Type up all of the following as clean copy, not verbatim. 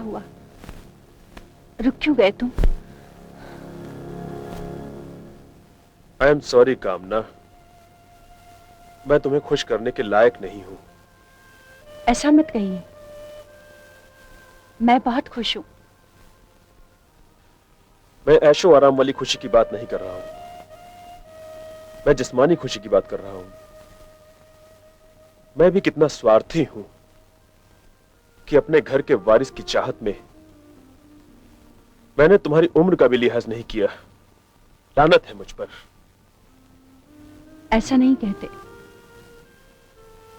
हुआ? रुक क्यों गए तुम? आई एम सॉरी कामना, मैं तुम्हें खुश करने के लायक नहीं हूं। ऐसा मत कहिए, मैं बहुत खुश हूं। मैं ऐशो आराम वाली खुशी की बात नहीं कर रहा हूं, मैं जिस्मानी खुशी की बात कर रहा हूं। मैं भी कितना स्वार्थी हूं कि अपने घर के वारिस की चाहत में मैंने तुम्हारी उम्र का भी लिहाज नहीं किया। लानत है मुझ पर। ऐसा नहीं कहते,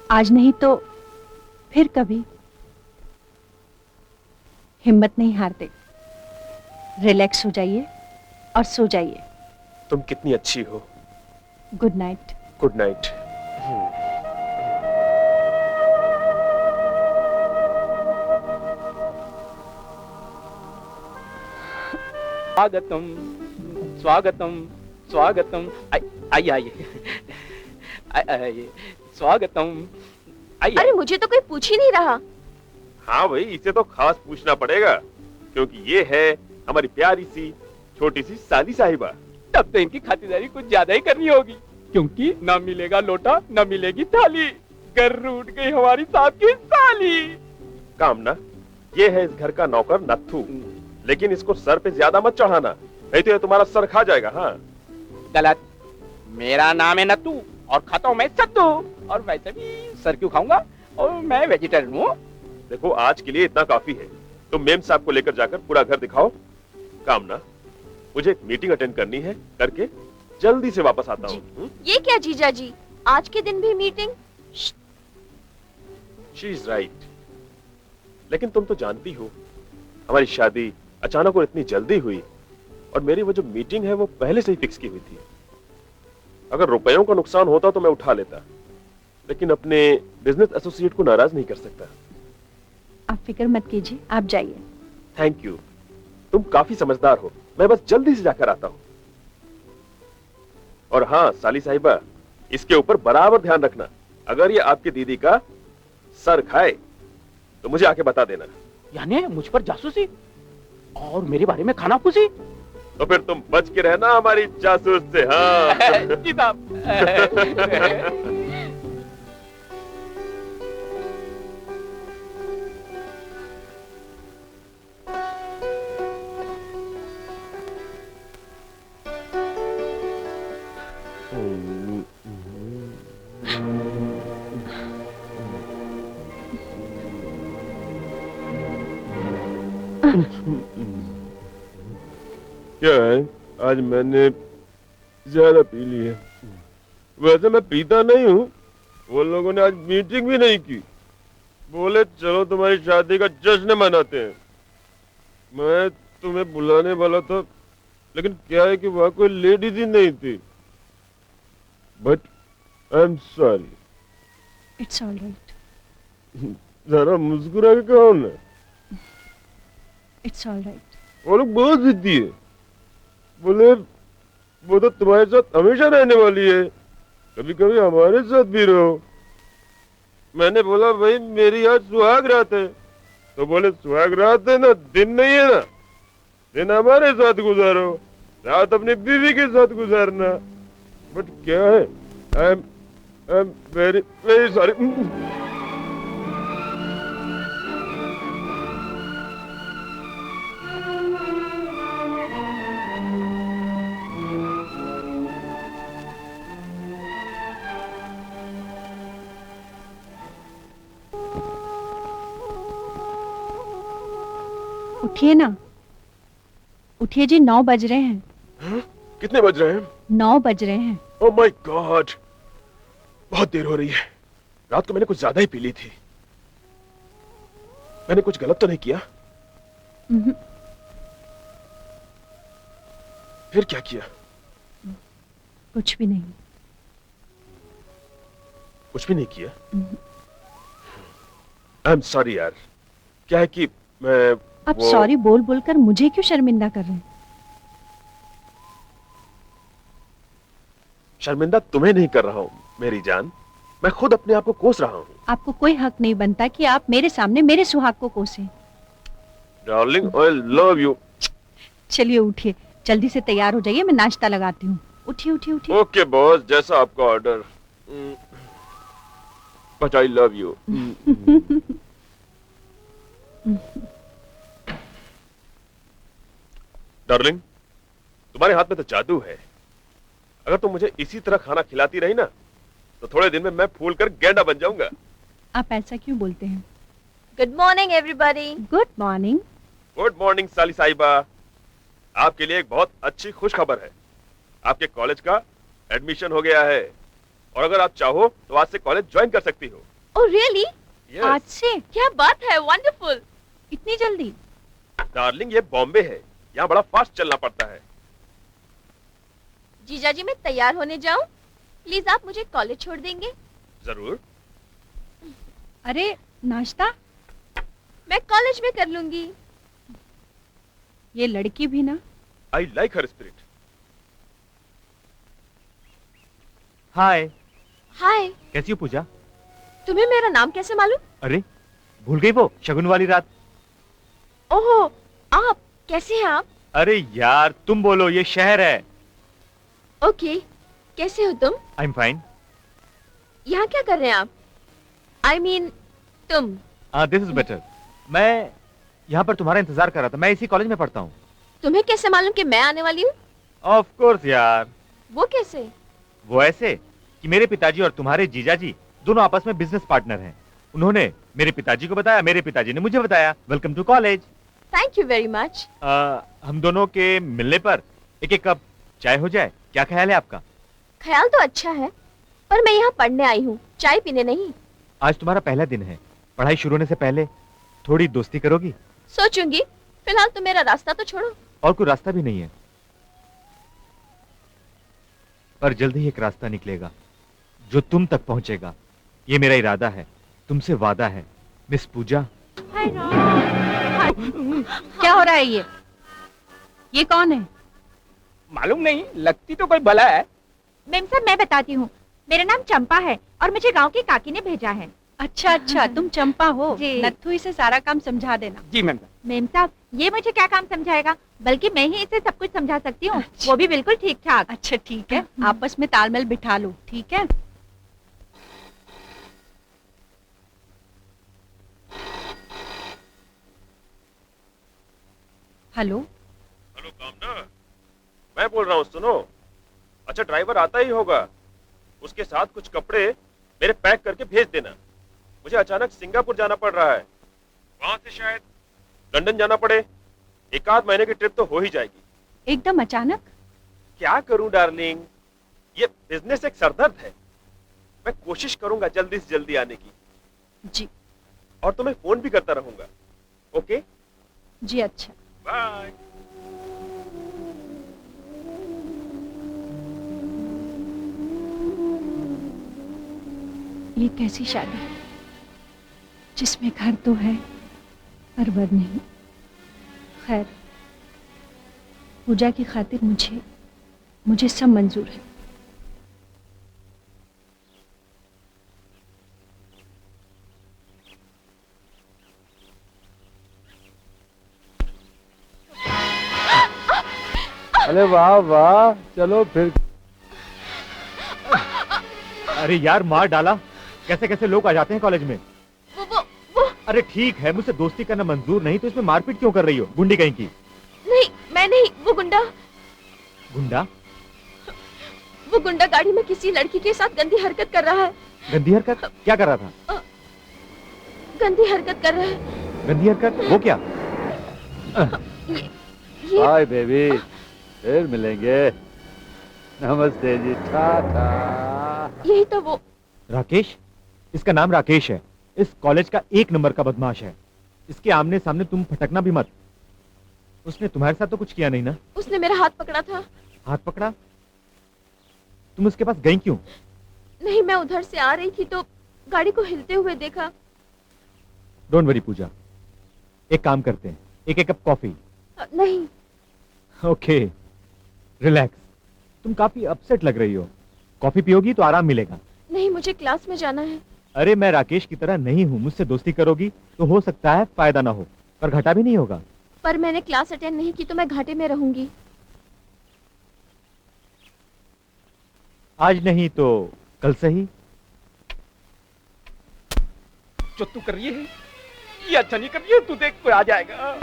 आज नहीं तो फिर कभी। हिम्मत नहीं हारते, रिलैक्स हो जाइए और सो जाइए। तुम कितनी अच्छी हो। Good night. Good night. स्वागतम स्वागतम स्वागतम। आइए आइए आइए, स्वागतम आइए। अरे मुझे तो कोई पूछ ही नहीं रहा। हाँ भाई, इसे तो खास पूछना पड़ेगा क्योंकि ये है हमारी प्यारी सी छोटी सी साली साहिबा। तब तो इनकी खातिरदारी कुछ ज्यादा ही करनी होगी, क्योंकि ना मिलेगा लोटा ना मिलेगी थाली। घर रूठ गई हमारी साहब की साली। कामना, ये है इस घर का नौकर नत्थू, लेकिन इसको सर पे ज्यादा मत चढ़ाना, नहीं तो ये तुम्हारा सर खा जाएगा। हाँ गलत, मेरा नाम है नत्थू और खाता हूँ मैं सत्तू, और वैसे भी सर क्यों खाऊंगा, और मैं वेजिटेरियन हूँ। देखो, आज के लिए इतना काफी है। तुम मेम साहब को लेकर जाकर पूरा घर दिखाओ। कामना, मुझे एक मीटिंग अटेंड करनी है, करके जल्दी से वापस आता हूँ। ये क्या जीजा जी, आज के दिन भी मीटिंग? शी इज राइट, लेकिन तुम तो जानती हो हमारी शादी अचानक और इतनी जल्दी हुई, और मेरी वो जो मीटिंग है वो पहले से ही फिक्स की हुई थी। अगर रुपयों का नुकसान होता तो मैं उठा लेता, लेकिन अपने बिजनेस एसोसिएट को नाराज नहीं कर सकता। आप फिक्र मत कीजिए, आप जाइए। थैंक यू, तुम काफी समझदार हो। मैं बस जल्दी से जाकर आता हूं। और हाँ साली साहिबा, इसके ऊपर बराबर ध्यान रखना। अगर ये आपकी दीदी का सर खाए तो मुझे आके बता देना। यानी मुझ पर जासूसी और मेरे बारे में खाना फूसी? तो फिर तुम बच के रहना हमारी जासूस से। हाँ जी साहब। क्या है, आज मैंने ज्यादा पी ली है। वैसे मैं पीता नहीं हूँ। वो लोगों ने आज मीटिंग भी नहीं की, बोले चलो तुम्हारी शादी का जश्न मनाते हैं। मैं तुम्हें बुलाने वाला था, लेकिन क्या है कि वहां कोई लेडीज ही नहीं थी। But I am sorry. It's all right. जरा मुस्कुरा के कहो ना। It's all right. वो लोग बहुत जिद्दी है, बोले वो तो तुम्हारे साथ हमेशा रहने वाली है, कभी कभी हमारे साथ भी रहो। मैंने बोला भाई मेरी आज सुहाग रात है, तो बोले सुहाग रात है ना, दिन नहीं है ना, दिन हमारे साथ गुजारो, रात अपनी बीवी के साथ गुजारना। बट क्या है, आई एम वेरी वेरी सॉरी। उठिए ना, उठिए जी, 9 बज रहे हैं। हाँ? कितने बज रहे हैं? 9 बज रहे हैं। ओह माय गॉड, बहुत देर हो रही है। रात को मैंने कुछ ज्यादा ही पी ली थी। मैंने कुछ गलत तो नहीं किया? फिर क्या किया? कुछ भी नहीं। कुछ भी नहीं किया? आई एम सॉरी यार। क्या है कि मैं आप सॉरी बोल बोलकर मुझे क्यों शर्मिंदा कर रहे हैं? शर्मिंदा तुम्हें नहीं कर रहा हूं मेरी जान, मैं खुद अपने आप को कोस रहा हूं। आपको कोई हक नहीं बनता कि आप मेरे सामने मेरे सुहाग को कोसें। Darling I love you. चलिए उठिए, जल्दी से तैयार हो जाइए, मैं नाश्ता लगाती हूँ। उठिए उठिए उठिए। ओके बॉस, जैसा आपका order. But I love you. Darling, तुम्हारे हाथ में तो जादू है। अगर तुम मुझे इसी तरह खाना खिलाती रही ना, तो थोड़े दिन में मैं फूल कर गैंडा बन जाऊंगा। आप ऐसा क्यों बोलते हैं? Good morning everybody. Good morning. Good morning साली साहिबा। आपके लिए एक बहुत अच्छी खुश खबर है। आपके कॉलेज का एडमिशन हो गया है, और अगर आप चाहो तो आज से कॉलेज ज्वाइन कर सकती हो। Oh really? Yes. आज से? क्या बात है, वंडरफुल। इतनी जल्दी? डार्लिंग, ये बॉम्बे है, यहाँ बड़ा फास्ट चलना पड़ता है। जीजा जी, मैं तैयार होने जाऊं? प्लीज आप मुझे कॉलेज छोड़ देंगे? जरूर। अरे नाश्ता? मैं कॉलेज में कर लूंगी। ये लड़की भी ना। I like her spirit. हाय, हाय, कैसी हो पूजा? तुम्हें मेरा नाम कैसे मालूम? अरे भूल गई वो शगुन वाली रात? ओहो, आप कैसे हैं आप? अरे यार तुम बोलो, ये शहर है। ओके, कैसे हो तुम? आई एम फाइन। यहाँ क्या कर रहे हैं आप? आई मीन तुम। This is better. मैं यहाँ पर तुम्हारा इंतजार कर रहा था। मैं इसी कॉलेज में पढ़ता हूँ। तुम्हें कैसे मालूम कि मैं आने वाली हूँ? ऑफ कोर्स यार। वो कैसे? वो ऐसे कि मेरे पिताजी और तुम्हारे जीजाजी दोनों आपस में बिजनेस पार्टनर हैं। उन्होंने मेरे पिताजी को बताया, मेरे पिताजी ने मुझे बताया। Welcome to college. Thank you very much. हम दोनों के मिलने पर एक एक कप चाय हो जाए, क्या ख्याल है आपका? ख्याल तो अच्छा है, पर मैं यहाँ पढ़ने आई हूँ, चाय पीने नहीं। आज तुम्हारा पहला दिन है। पढ़ाई शुरू होने से पहले थोड़ी दोस्ती करोगी? सोचूंगी। फिलहाल तो मेरा रास्ता तो छोड़ो। और कोई रास्ता भी नहीं है, पर जल्द ही एक रास्ता निकलेगा जो तुम तक पहुंचेगा। ये मेरा इरादा है, तुमसे वादा है, मिस पूजा। हाय हाय। क्या हो रहा है ये कौन है? मालूम नहीं, लगती तो कोई भला है। मेम साहब, मैं बताती हूँ। मेरा नाम चंपा है और मुझे गांव की काकी ने भेजा है। अच्छा अच्छा, तुम चंपा हो। जी। नत्थु इसे सारा काम समझा देना। जी मैम। मेम साहब, ये मुझे क्या काम समझाएगा, बल्कि मैं ही इसे सब कुछ समझा सकती हूँ। अच्छा। वो भी बिल्कुल ठीक ठाक। अच्छा ठीक है, आपस में तालमेल बिठा लो, ठीक है? हेलो हेलो कामना, मैं बोल रहा हूँ, सुनो। अच्छा, ड्राइवर आता ही होगा, उसके साथ कुछ कपड़े मेरे पैक करके भेज देना। मुझे अचानक सिंगापुर जाना पड़ रहा है, वहां से शायद लंदन जाना पड़े। एक आध महीने की ट्रिप तो हो ही जाएगी। एकदम अचानक? क्या करूं डार्लिंग, ये बिजनेस एक सरदर्द है। मैं कोशिश करूंगा जल्दी से जल्दी आने की, जी और तुम्हें फोन भी करता रहूंगा। ओके जी। अच्छा, बाय। ये कैसी शादी है जिसमें घर तो है पर वर नहीं। खैर, पूजा की खातिर मुझे सब मंजूर है। अरे वाह वाह, चलो फिर। अरे यार मार डाला। कैसे कैसे लोग आ जाते हैं कॉलेज में। वो अरे ठीक है, मुझसे दोस्ती करना मंजूर नहीं तो इसमें मारपीट क्यों कर रही हो, गुंडी कहीं की? नहीं, मैं नहीं, वो गुंडा। गुंडा? वो गुंडा गाड़ी में किसी लड़की के साथ गंदी हरकत कर रहा है। गंदी हरकत? क्या कर रहा था? गंदी हरकत कर रहा है। गंदी हरकत? वो क्या? ये हाय बेबी, फिर मिलेंगे। नमस्ते जी, टाटा। यही तो वो। राकेश? इसका नाम राकेश है। इस कॉलेज का 1 नंबर का बदमाश है। इसके आमने सामने तुम फटकना भी मत। उसने तुम्हारे साथ तो कुछ किया नहीं ना? उसने मेरा हाथ पकड़ा था। हाथ पकड़ा? तुम उसके पास गई क्यों? नहीं, मैं उधर से आ रही थी तो गाड़ी को हिलते हुए देखा। डोंट वरी पूजा, एक काम करते हैं, एक कप कॉफी। नहीं। Okay, relax. तुम काफी अपसेट लग रही हो। कॉफी पियोगी तो आराम मिलेगा। नहीं, मुझे क्लास में जाना है। अरे मैं राकेश की तरह नहीं हूँ। मुझसे दोस्ती करोगी तो हो सकता है फायदा ना हो, पर घाटा भी नहीं होगा। पर मैंने क्लास अटेंड नहीं की तो मैं घाटे में रहूंगी। आज नहीं तो कल सही। जो तू कर रही है ये अच्छा नहीं कर रही है, तू देख कोई आ जाएगा।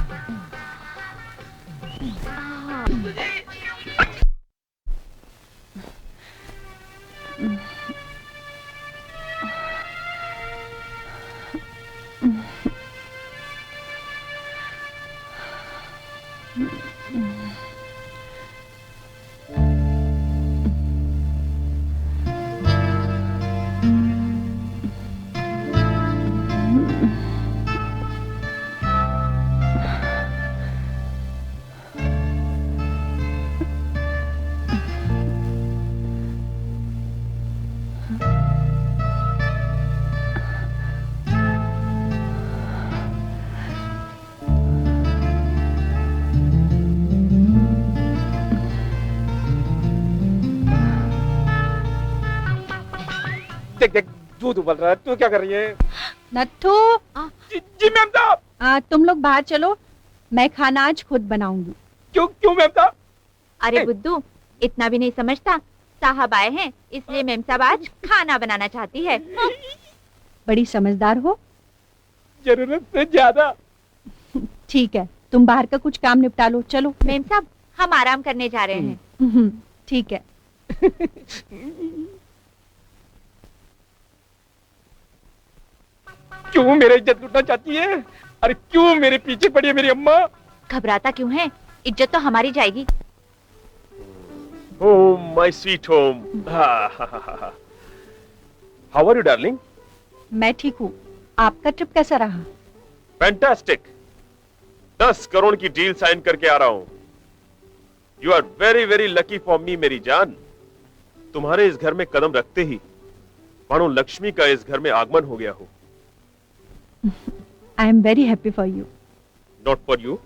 देख देख दूध उबल रहा है, तू क्या कर रही है? नत्थू, जी मैम साहब। तुम लोग बाहर चलो, मैं खाना आज खुद बनाऊंगी। क्यों क्यों मैम साहब? अरे बुद्धू, इतना भी नहीं समझता। साहब आए हैं इसलिए मेम साहब आज खाना बनाना चाहती है। बड़ी समझदार हो। जरूरत से ज्यादा। ठीक है, तुम बाहर का कुछ काम निपटा लो। चलो। मेम साहब हम आराम करने जा रहे हैं। ठीक है। क्यों मेरी इज्जत लूटना चाहती है? अरे क्यों मेरे पीछे पड़ी है मेरी अम्मा? घबराता क्यों है? इज्जत तो हमारी जाएगी। Home, my sweet home. How are you, darling? मैं ठीक हूँ। आपका ट्रिप कैसा रहा? Fantastic. 10 करोड़ की डील साइन करके आ रहा हूँ। You are very very lucky for me, मेरी जान। तुम्हारे इस घर में कदम रखते ही मानो लक्ष्मी का इस घर में आगमन हो गया हो। आई am very happy for you. Not for you.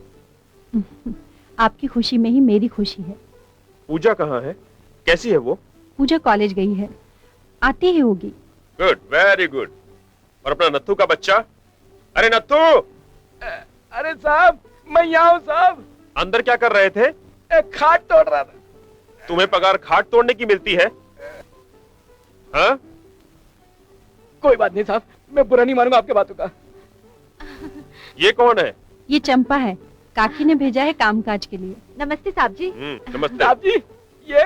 आपकी खुशी में ही मेरी खुशी है। पूजा कहाँ है? कैसी है वो? पूजा कॉलेज गई है, आती ही होगी। Good, very good. और अपना नत्थू का बच्चा? अरे नत्थू! अरे साहब मैं यहाँ हूँ साहब। अंदर क्या कर रहे थे? खाट तोड़ रहा था। तुम्हें पगार खाट तोड़ने की मिलती है? हाँ? कोई बात नहीं साहब, मैं बुरा नहीं मानूंगा आपके बातों का। ये कौन है? ये चंपा है, काकी ने भेजा है कामकाज के लिए। नमस्ते साहब जी। नमस्ते। साहब जी ये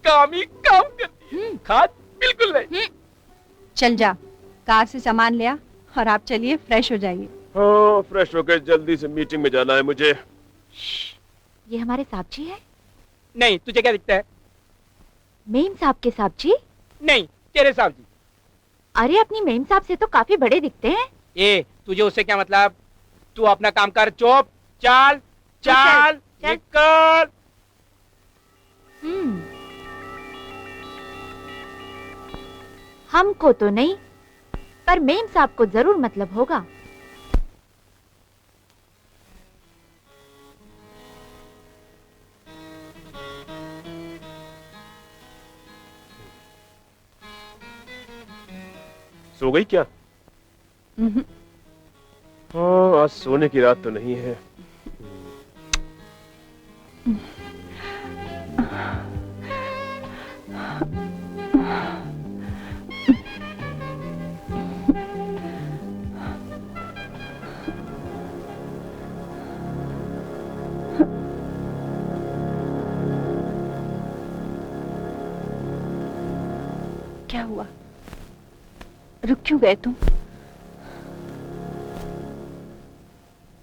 काम ही काम करती है, खाद बिल्कुल नहीं। चल जा, कार से सामान ले आ और आप चलिए फ्रेश हो जाइए। हाँ, फ्रेश होकर जल्दी से मीटिंग में जाना है मुझे। ये हमारे साहब जी है? नहीं, तुझे क्या दिखता है? मेम साहब के साहब जी? नहीं, तेरे साहब जी। अरे अपनी मेम साहब से तो काफी बड़े दिखते हैं। ए, तुझे उससे क्या मतलब? तू अपना काम कर, चुप चाल चाल चल। निकल। हमको तो नहीं, पर मेम साहब को जरूर मतलब होगा। सो गई क्या? हाँ, आज सोने की रात तो नहीं है। क्या हुआ? रुक क्यों गए तुम?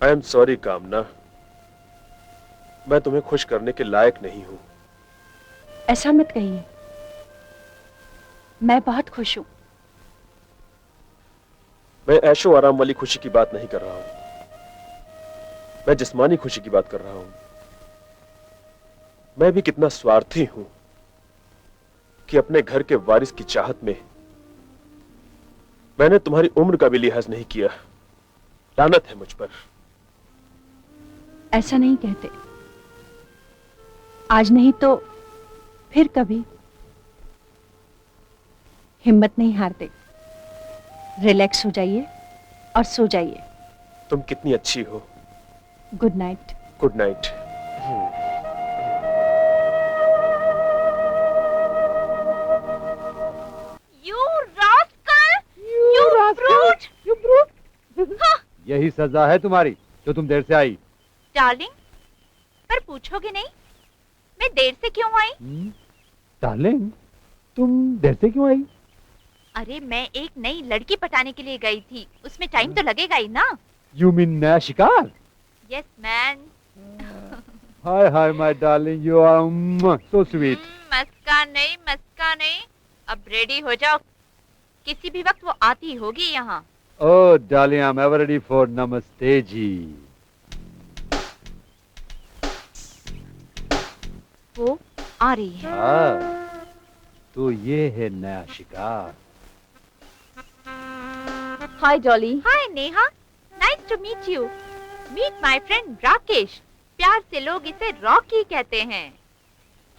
आई एम सॉरी कामना, मैं तुम्हें खुश करने के लायक नहीं हूं। ऐसा मत कहिए, मैं बहुत खुश हूँ। मैं ऐशो आराम वाली खुशी की बात नहीं कर रहा हूं, मैं जिस्मानी खुशी की बात कर रहा हूं। मैं भी कितना स्वार्थी हूं कि अपने घर के वारिस की चाहत में मैंने तुम्हारी उम्र का भी लिहाज नहीं किया। लानत है मुझ पर। ऐसा नहीं कहते, आज नहीं तो फिर कभी। हिम्मत नहीं हारते। रिलैक्स हो जाइए और सो जाइए। तुम कितनी अच्छी हो, good night. Good night. You rascal! You brute! You brute! यही सजा है तुम्हारी जो तुम देर से आई। डार्लिंग, पर पूछोगे नहीं मैं देर से क्यों आई? डार्लिंग, तुम देर से क्यों आई? अरे मैं एक नई लड़की पटाने के लिए गई थी, उसमें टाइम तो लगेगा ही ना। यू मीन नया शिकार? Yes man. Hi hi my darling, you are so sweet. मस्का नहीं। अब रेडी हो जाओ, किसी भी वक्त वो आती होगी यहाँ। Oh darling, I am ever ready for नमस्ते जी। वो आ रही है। तो ये है नया शिकार। Hi Dolly. Hi Neha, nice to meet you. Meet my friend Rakesh, प्यार से लोग इसे रॉकी कहते हैं।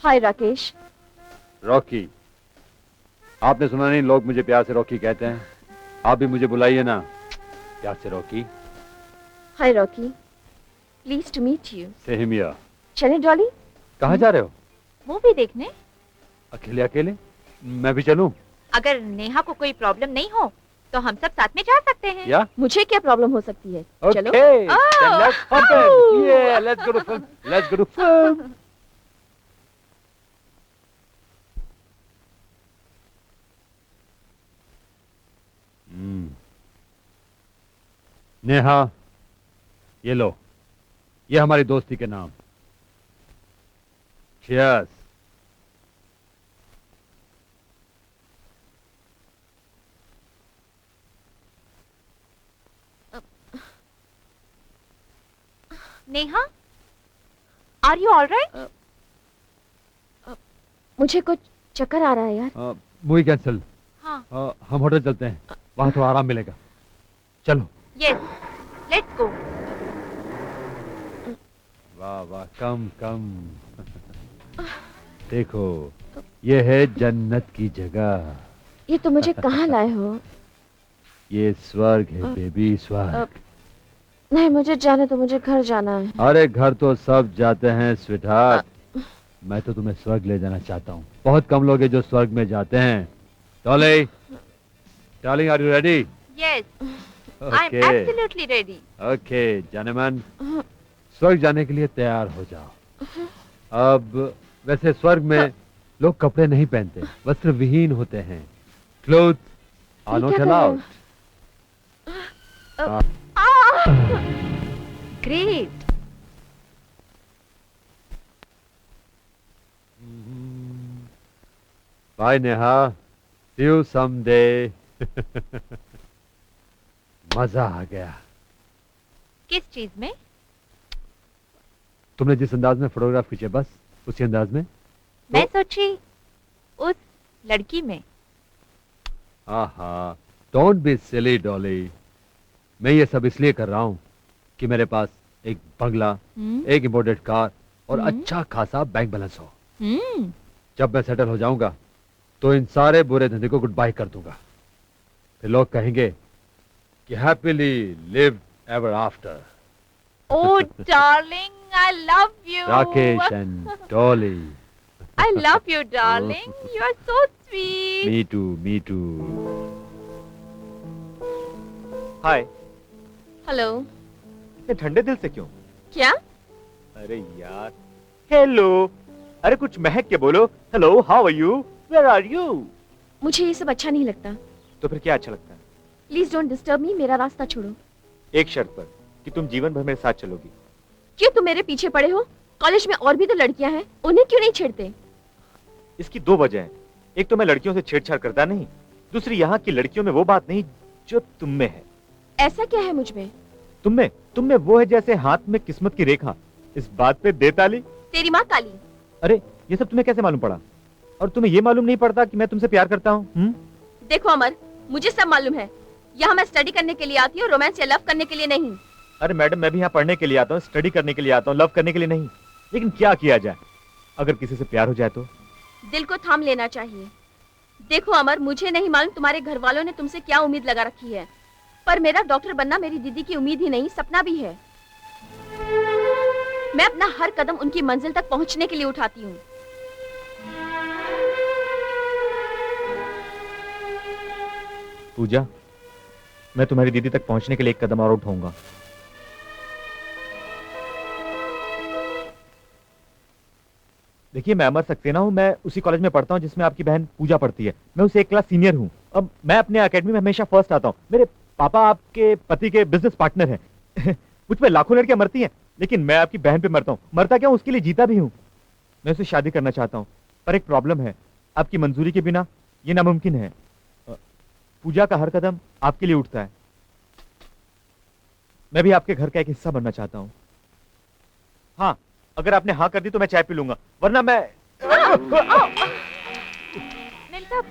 हाय राकेश। रॉकी, आपने सुना नहीं, लोग मुझे प्यार से रॉकी कहते हैं। आप भी मुझे बुलाइए ना प्यार से Rocky. Hi Rocky, please to meet you. Same here. चलें डॉली? कहाँ जा रहे हो? मूवी देखने। अकेले अकेले? मैं भी चलूं? अगर नेहा को कोई प्रॉब्लम नहीं हो तो हम सब साथ में जा सकते हैं। या? मुझे क्या प्रॉब्लम हो सकती है? चलो। Okay, then let's hop in. Yeah, let's go to film. Let's go to film. Neha, ये लो, ये हमारी दोस्ती के नाम। Cheers. Neha, are you alright? मुझे कुछ चक्कर आ रहा है यार। Movie cancel. हाँ। हम होटल चलते हैं, वहां थोड़ा आराम मिलेगा। चलो। Yes, let's go. वाह वाह, कम कम। देखो, ये है जन्नत की जगह। ये तो मुझे कहाँ लाए हो? ये स्वर्ग है बेबी, स्वर्ग। नहीं, मुझे जाने तो, मुझे घर जाना है। अरे घर तो सब जाते हैं स्वीटहार्ट, मैं तो तुम्हें स्वर्ग ले जाना चाहता हूँ। बहुत कम लोग हैं जो स्वर्ग में जाते हैं। Dolly, darling, are you ready? Yes, I am absolutely ready. Okay जानेमन, स्वर्ग जाने के लिए तैयार हो जाओ। अब वैसे स्वर्ग में लोग कपड़े नहीं पहनते, वस्त्र विहीन होते हैं। Cloth are not allowed. Great. Bye Neha, see you someday आ गया। किस चीज में? तुमने जिस अंदाज में फोटोग्राफ खींचे, बस उसी अंदाज में। मैं सोची उस लड़की में। आहा, डोंट बी सिली डॉली। मैं ये सब इसलिए कर रहा हूँ कि मेरे पास एक बंगला, एक इंपोर्टेड कार और अच्छा खासा बैंक बैलेंस हो। जब मैं सेटल हो जाऊंगा तो इन सारे बुरे धंधे को गुड बाय कर दूंगा। फिर लोग कहेंगे कि happily live ever after. Oh darling, I love you. Rakesh and Dolly. I love you darling. You are so sweet. Me too, me too. Hi. Hello. इतने ठंडे दिल से क्यों? क्या? अरे यार, हेलो। अरे कुछ महक के बोलो। Hello, how are you, where are you? मुझे ये सब अच्छा नहीं लगता। तो फिर क्या अच्छा लगता है? प्लीज डोंट डिस्टर्ब मी, मेरा रास्ता छोड़ो। एक शर्त पर, कि तुम जीवन भर मेरे साथ चलोगी। क्यों तुम मेरे पीछे पड़े हो? कॉलेज में और भी तो लड़कियां हैं, उन्हें क्यों नहीं छेड़ते? इसकी दो वजह हैं। एक तो मैं लड़कियों से छेड़छाड़ करता नहीं, दूसरी यहाँ की लड़कियों में वो बात नहीं जो तुम में है। ऐसा क्या है मुझ में? तुम में वो है जैसे हाथ में किस्मत की रेखा। इस बात पे दे ताली। तेरी माँ काली। अरे ये सब तुम्हें कैसे मालूम पड़ा? और तुम्हें ये मालूम नहीं पड़ता कि मैं तुमसे प्यार करता हूँ? देखो अमर, मुझे सब मालूम है। यहाँ मैं स्टडी करने के लिए आती हूँ, रोमांस या लव करने के लिए नहीं। अरे मैडम, मैं भी यहाँ पढ़ने के लिए आता हूँ, स्टडी करने के लिए आता हूँ, लव करने के लिए नहीं। लेकिन क्या किया जाए, अगर किसी से प्यार हो जाए तो? दिल को थाम लेना चाहिए। देखो अमर, मुझे नहीं मालूम तुम्हारे घर वालों ने तुमसे क्या उम्मीद लगा रखी है, पर मेरा डॉक्टर बनना मेरी दीदी की उम्मीद ही नहीं, सपना भी है। मैं अपना हर कदम उनकी मंजिल तक पहुंचने के लिए उठाती हूँ। पूजा, मैं तुम्हारी दीदी तक पहुंचने के लिए एक कदम और उठाऊंगा। देखिए, मैं अमर सक्सेना हूं। मैं उसी कॉलेज में पढ़ता हूं जिसमें आपकी बहन पूजा पढ़ती है। मैं उससे एक क्लास सीनियर हूं। अब मैं अपने एकेडमी में हमेशा फर्स्ट आता हूं। मेरे पापा आपके पति के बिजनेस पार्टनर हैं। मुझ पे लाखों लड़कियां मरती हैं, लेकिन मैं आपकी बहन पे मरता हूं। मरता क्या, उसके लिए जीता भी हूं। मैं उससे शादी करना चाहता हूं, पर एक प्रॉब्लम है। आपकी मंजूरी के बिना ये नामुमकिन है। पूजा का हर कदम आपके लिए उठता है। मैं भी आपके घर का एक हिस्सा बनना चाहता हूं। हाँ, अगर आपने हाँ कर दी तो मैं चाय पी लूंगा, वरना मैं मेम साहब,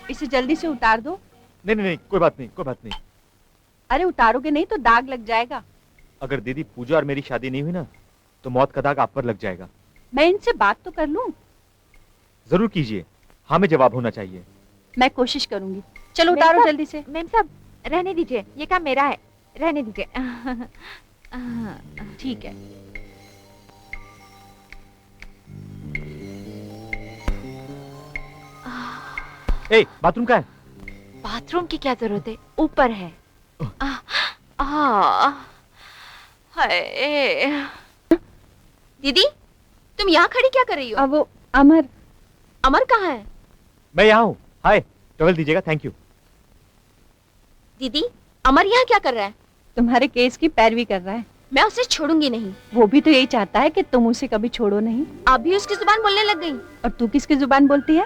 इसे जल्दी से उतार दो। नहीं नहीं नहीं, कोई बात नहीं, कोई बात नहीं। अरे उतारोगे नहीं तो दाग लग जाएगा। अगर दीदी पूजा और मेरी शादी नहीं हुई ना, तो मौत का दाग आप पर लग जाएगा। मैं इनसे बात तो कर लूं। जरूर कीजिए, हाँ में जवाब होना चाहिए। मैं कोशिश करूंगी। चलो मेम उतारो साहब, जल्दी से। मेम साहब रहने दीजिए, ये काम मेरा है, रहने दीजिए। ठीक है। ए, बाथरूम का है? बाथरूम की क्या जरूरत है, ऊपर है। हाय। दीदी, तुम यहाँ खड़ी क्या कर रही हो? अब वो अमर। अमर कहाँ है? मैं यहाँ हूँ। हाय, टॉवल दीजिएगा, थैंक यू। दीदी, अमर यहाँ क्या कर रहा है? तुम्हारे केस की पैरवी कर रहा है। मैं उसे छोड़ूंगी नहीं। वो भी तो यही चाहता है कि तुम उसे कभी छोड़ो नहीं। आप भी उसकी जुबान बोलने लग गई। और तू किसकी जुबान बोलती है?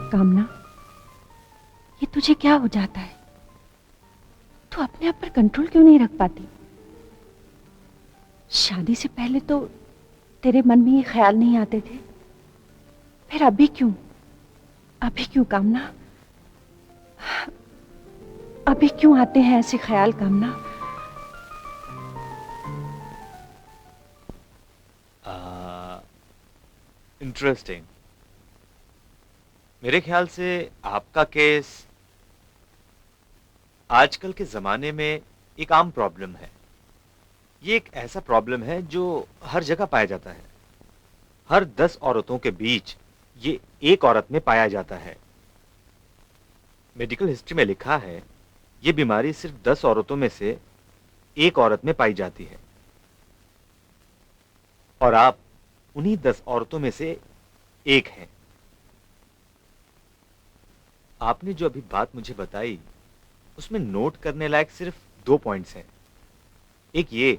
कामना, ये तुझे क्या हो जाता है? तू अपने आप पर कंट्रोल क्यों नहीं रख पाती? शादी से पहले तो तेरे मन में ये ख्याल नहीं आते थे, फिर अभी क्यों? अभी क्यों कामना? अभी क्यों आते हैं ऐसे ख्याल कामना? इंटरेस्टिंग। मेरे ख्याल से आपका केस आजकल के जमाने में एक आम प्रॉब्लम है। ये एक ऐसा प्रॉब्लम है जो हर जगह पाया जाता है। हर 10 औरतों के बीच ये एक औरत में पाया जाता है। मेडिकल हिस्ट्री में लिखा है ये बीमारी सिर्फ 10 औरतों में से एक औरत में पाई जाती है, और आप उन्हीं 10 औरतों में से एक हैं। आपने जो अभी बात मुझे बताई उसमें नोट करने लायक सिर्फ 2 पॉइंट्स हैं। एक ये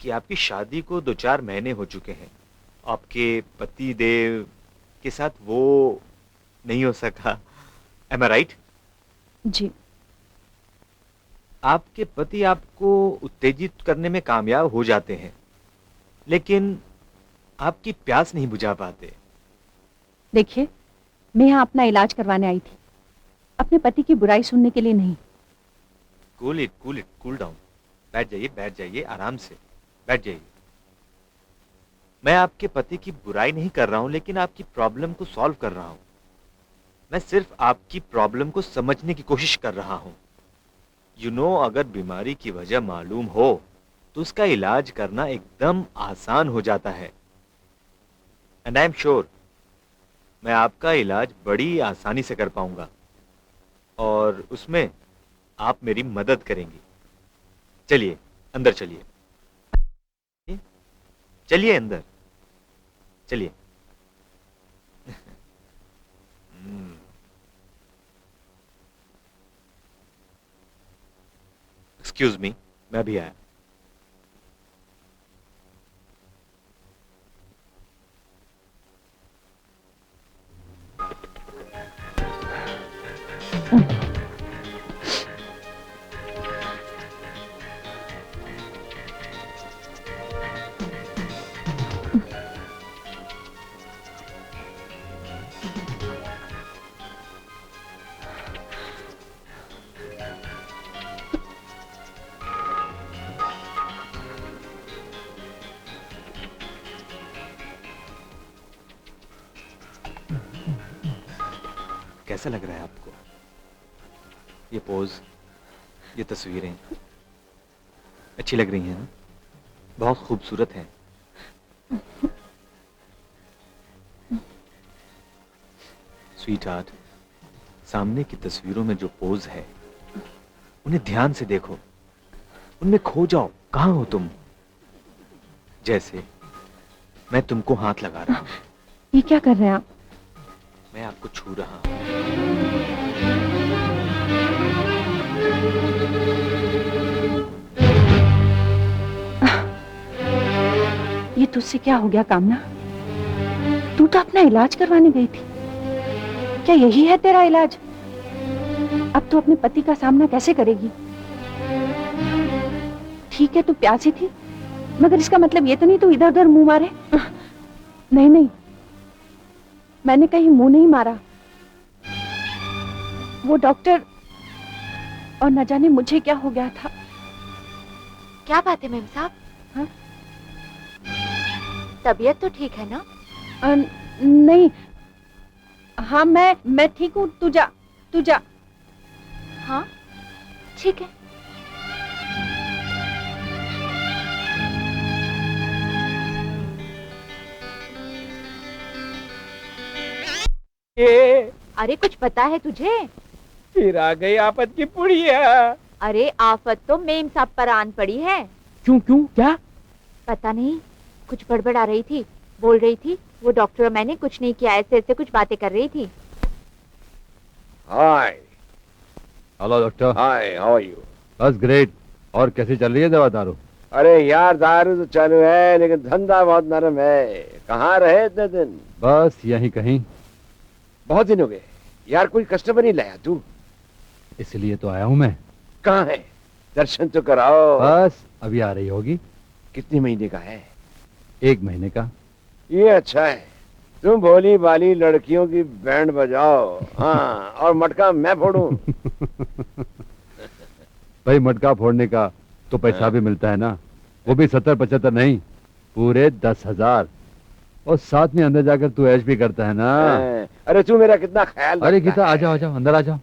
कि आपकी शादी को 2-4 महीने हो चुके हैं, आपके पति देव के साथ वो नहीं हो सका। एम आई राइट? जी। आपके पति आपको उत्तेजित करने में कामयाब हो जाते हैं, लेकिन आपकी प्यास नहीं बुझा पाते। देखिए, मैं यहाँ अपना इलाज करवाने आई थी, अपने पति की बुराई सुनने के लिए नहीं। Cool it, cool down. बैठ जाइए, आराम से बैठ जाइए। मैं आपके पति की बुराई नहीं कर रहा हूं, लेकिन आपकी प्रॉब्लम को सॉल्व कर रहा हूं। मैं सिर्फ आपकी प्रॉब्लम को समझने की कोशिश कर रहा हूं। अगर बीमारी की वजह मालूम हो तो उसका इलाज करना एकदम आसान हो जाता है। एंड आई एम श्योर मैं आपका इलाज बड़ी आसानी से कर पाऊंगा, और उसमें आप मेरी मदद करेंगी। चलिए अंदर चलिए, चलिए अंदर चलिए। एक्सक्यूज मी, मैं अभी आया। कैसा लग रहा है आपको? ये पोज, ये तस्वीरें अच्छी लग रही हैं ना? बहुत खूबसूरत हैं। स्वीट हार्ट, सामने की तस्वीरों में जो पोज है उन्हें ध्यान से देखो, उनमें खो जाओ। कहाँ हो तुम? जैसे मैं तुमको हाथ लगा रहा हूं। ये क्या कर रहे हैं आप? मैं आपको छू रहा हूं। ये तुझसे क्या हो गया कामना? तू तो अपना इलाज करवाने गई थी। क्या यही है तेरा इलाज? अब तू अपने पति का सामना कैसे करेगी? ठीक है, तू प्यासी थी, मगर इसका मतलब ये तो नहीं तू इधर उधर मुंह मारे। नहीं नहीं, मैंने कहीं मुंह नहीं मारा। वो डॉक्टर, और न जाने मुझे क्या हो गया था। क्या बात है मेम साहब? हाँ? तबीयत तो ठीक है ना? नहीं, हाँ मैं ठीक हूँ। तू जा। हाँ ठीक है। ये अरे कुछ पता है तुझे? फिर आ गई आफत की पुड़िया। अरे आफत तो मेम साहब पर आन पड़ी है। क्यों क्या? पता नहीं, कुछ बड़बड़ आ रही थी। बोल रही थी वो डॉक्टर और मैंने कुछ नहीं किया, ऐसे ऐसे कुछ बातें कर रही थी। Hi hello doctor. Hi, how are you? बस ग्रेट। और कैसी चल रही है दवा दारू? अरे यार, दारू तो चालू है लेकिन धंधा बहुत नरम है। कहाँ रहे इतने दिन? बस यहीं कहीं। बहुत दिन हो गए यार, कोई कस्टमर नहीं लाया तू। इसलिए तो आया हूँ मैं। कहाँ है? दर्शन तो कराओ। बस अभी आ रही होगी। कितने महीने का है? 1 महीने का। ये अच्छा है, तुम भोली भाली लड़कियों की बैंड बजाओ। हाँ, और मटका मैं फोड़ूं। भाई मटका फोड़ने का तो पैसा भी मिलता है ना, वो भी 70-75 नहीं, पूरे 10,000। और साथ में अंदर जाकर तू ऐश भी करता है ना। अरे तू मेरा कितना ख्याल अरे रखता गीता है। आ जाओ अंदर आ जाओ।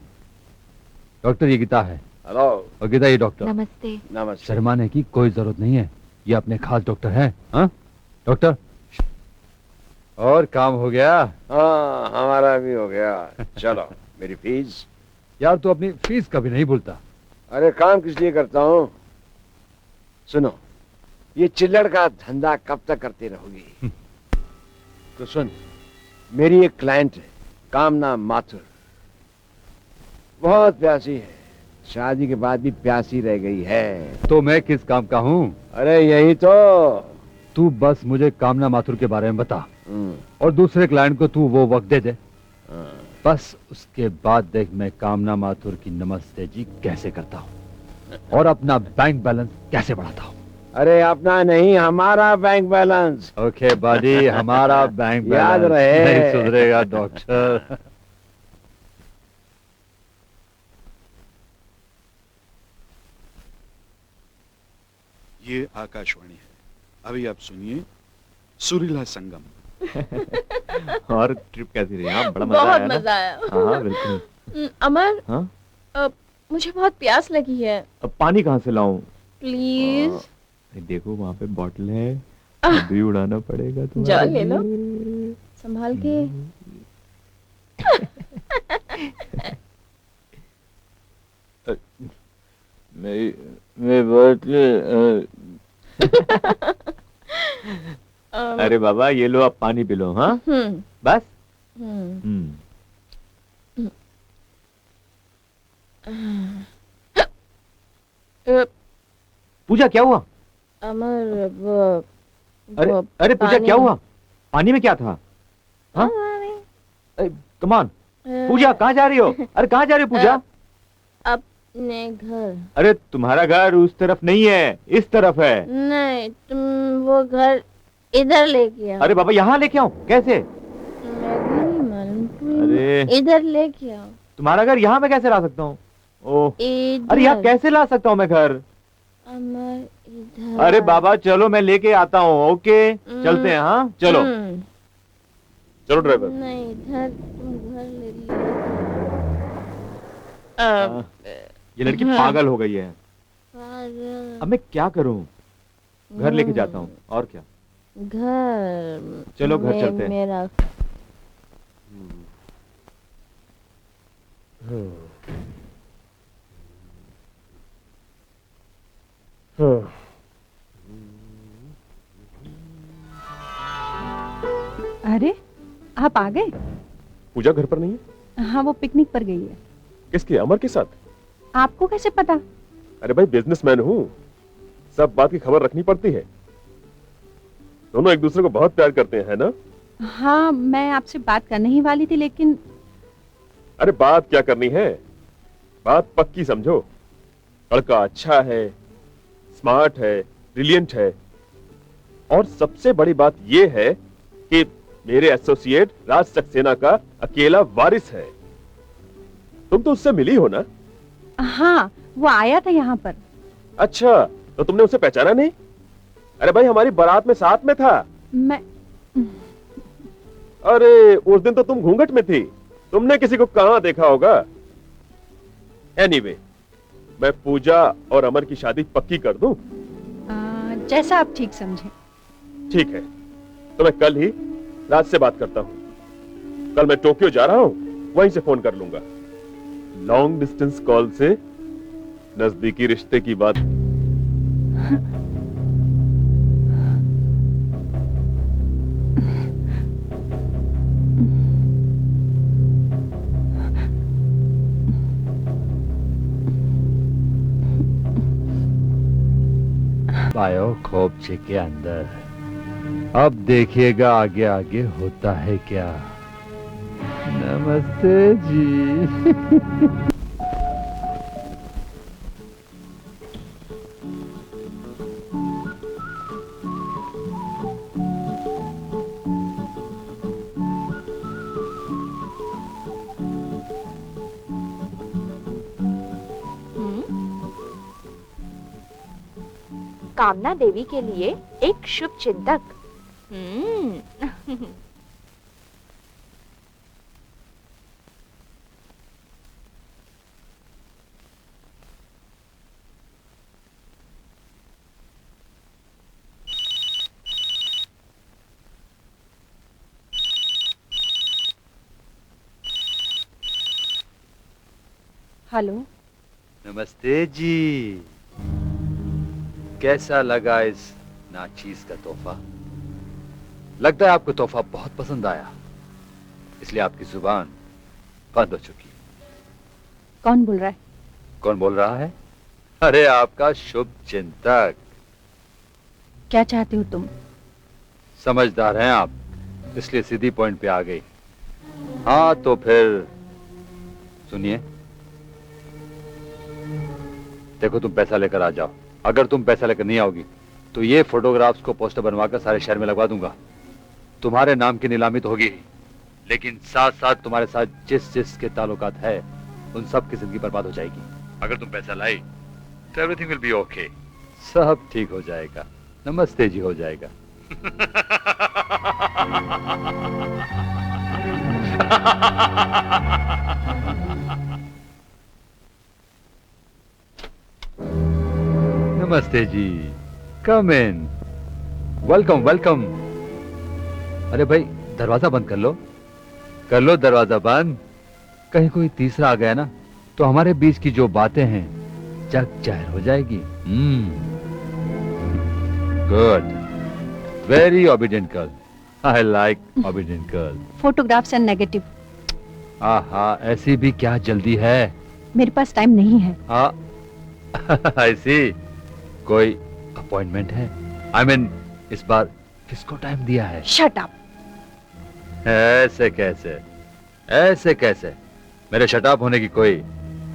डॉक्टर ये गीता है। हेलो। और गीता ये डॉक्टर। नमस्ते। नमस्ते। शर्माने की कोई जरूरत नहीं है, ये अपने खास डॉक्टर है। हाँ डॉक्टर, और काम हो गया? हाँ, हमारा भी हो गया। चलो, मेरी फीस। यार तू अपनी फीस कभी नहीं भूलता। अरे काम किस लिए करता हूँ? सुनो, ये चिल्लड़ का धंधा कब तक करती रहोगी? तो सुन, मेरी एक क्लाइंट है, कामना माथुर। बहुत प्यासी है, शादी के बाद भी प्यासी रह गई है। तो मैं किस काम का हूँ? अरे यही तो। तू बस मुझे कामना माथुर के बारे में बता, हम्म, और दूसरे क्लाइंट को तू वो वक्त दे दे। हाँ। बस उसके बाद देख मैं कामना माथुर की नमस्ते जी कैसे करता हूँ और अपना बैंक बैलेंस कैसे बढ़ाता हूँ। अरे अपना नहीं, हमारा बैंक बैलेंस। ओके बाजी, हमारा बैंक बैलेंस याद रहे। नहीं सुधरेगा डॉक्टर। ये आकाशवाणी है। अभी आप सुनिए सुरीला संगम। और ट्रिप कैसी रही? हाँ, बड़ा मजा बहुत आया ना? मजा आया। हाँ बिल्कुल। अमर, हाँ, मुझे बहुत प्यास लगी है, अब पानी कहाँ से लाऊं? प्लीज। देखो वहाँ पे बॉटल है, अभी उड़ाना पड़ेगा तुम्हें। जा ले लो, संभाल के। मैं बॉटल। अरे बाबा ये लो, आप पानी पी लो। हाँ बस। पूजा क्या हुआ? अमर, अरे अरे पूजा क्या हुआ? पानी में क्या था? हाँ कमान। पूजा कहाँ जा रही हो? अरे कहाँ जा रही हो पूजा? अपने घर। अरे तुम्हारा घर उस तरफ नहीं है, इस तरफ है। नहीं, तुम वो घर इधर लेके आओ। अरे बाबा यहाँ लेके आऊं? कैसे? मैं भी नहीं मालूम, तुम अरे इधर लेके आओ। तुम्हारा घर यहाँ मैं कैसे ला सकता हूँ? ओह, इधर। अरे यहाँ कैसे ला सकता हूँ मैं घर? अमर इधर। अरे बाबा चलो मैं लेके आता हूँ। ओके चलते हैं। हाँ चलो चलो ड्राइवर। नहीं, इधर तुम घर ले लो। ये लड़की पागल हो गई है। अब मैं क्या करूं? घर लेके जाता हूँ और क्या। घर चलो घर चलते हैं। मेरा अरे आप आ गए? पूजा घर पर नहीं है? हाँ, वो पिकनिक पर गई है। किसके? अमर के साथ? आपको कैसे पता? अरे भाई, बिजनेसमैन हूँ, सब बात की खबर रखनी पड़ती है। दोनों एक दूसरे को बहुत प्यार करते हैं, है ना? हाँ, मैं आपसे बात करने ही वाली थी, लेकिन अरे बात क्या करनी है, बात पक्की समझो। लड़का अच्छा है, स्मार्ट है, ब्रिलियंट है, और सबसे बड़ी बात यह है कि मेरे एसोसिएट राज सक्सेना का अकेला वारिस है। तुम तो उससे मिली हो ना? हाँ, वो आया था यहाँ पर। अच्छा, तो तुमने उसे पहचाना नहीं? अरे भाई, हमारी बारात में साथ में था। मैं अरे उस दिन तो तुम घूंघट में थी, तुमने किसी को कहां देखा होगा। एनीवे, मैं पूजा और अमर की शादी पक्की कर दूं? जैसा आप ठीक समझे। ठीक है, तो मैं कल ही राज से बात करता हूं। कल मैं टोक्यो जा रहा हूं, वहीं से फोन कर लूंगा। लॉन्ग डिस्टेंस कॉल से नजदीकी रिश्ते की बात। पायो खोपचे के अंदर। अब देखिएगा आगे आगे होता है क्या। नमस्ते जी। कामना देवी के लिए एक शुभ चिंतक। हेलो। नमस्ते जी। कैसा लगा इस नाचीज का तोहफा? लगता है आपको तोहफा बहुत पसंद आया, इसलिए आपकी जुबान बंद हो चुकी। कौन बोल रहा है? कौन बोल रहा है? अरे आपका शुभ चिंतक। क्या चाहते हो तुम? समझदार हैं आप, इसलिए सीधी पॉइंट पे आ गई। हाँ तो फिर सुनिए, देखो तुम पैसा लेकर आ जाओ। अगर तुम पैसा लेकर नहीं आओगी तो ये फोटोग्राफ्स को पोस्टर बनवाकर सारे शहर में लगवा दूंगा। तुम्हारे नाम की नीलामी तो होगी ही, लेकिन साथ साथ तुम्हारे साथ जिस जिस के ताल्लुकात है उन सब की जिंदगी बर्बाद हो जाएगी। अगर तुम पैसा लाई तो एवरीथिंग विल बी ओके, सब ठीक हो जाएगा। नमस्ते जी हो जाएगा। नमस्ते जी, कम इन। Welcome welcome. अरे भाई दरवाजा बंद कर लो दरवाजा बंद। कहीं कोई तीसरा आ गया ना तो हमारे बीच की जो बातें हैं जग जाहिर हो जाएगी। Good, very obedient girl. I like obedient girl. Photographs and negative. आहा, ऐसी भी क्या जल्दी है? मेरे पास टाइम नहीं है। आई सी। कोई अपॉइंटमेंट है? आई मीन इस बार किसको टाइम दिया है? Shut up. ऐसे कैसे, ऐसे कैसे? मेरे शटाप होने की कोई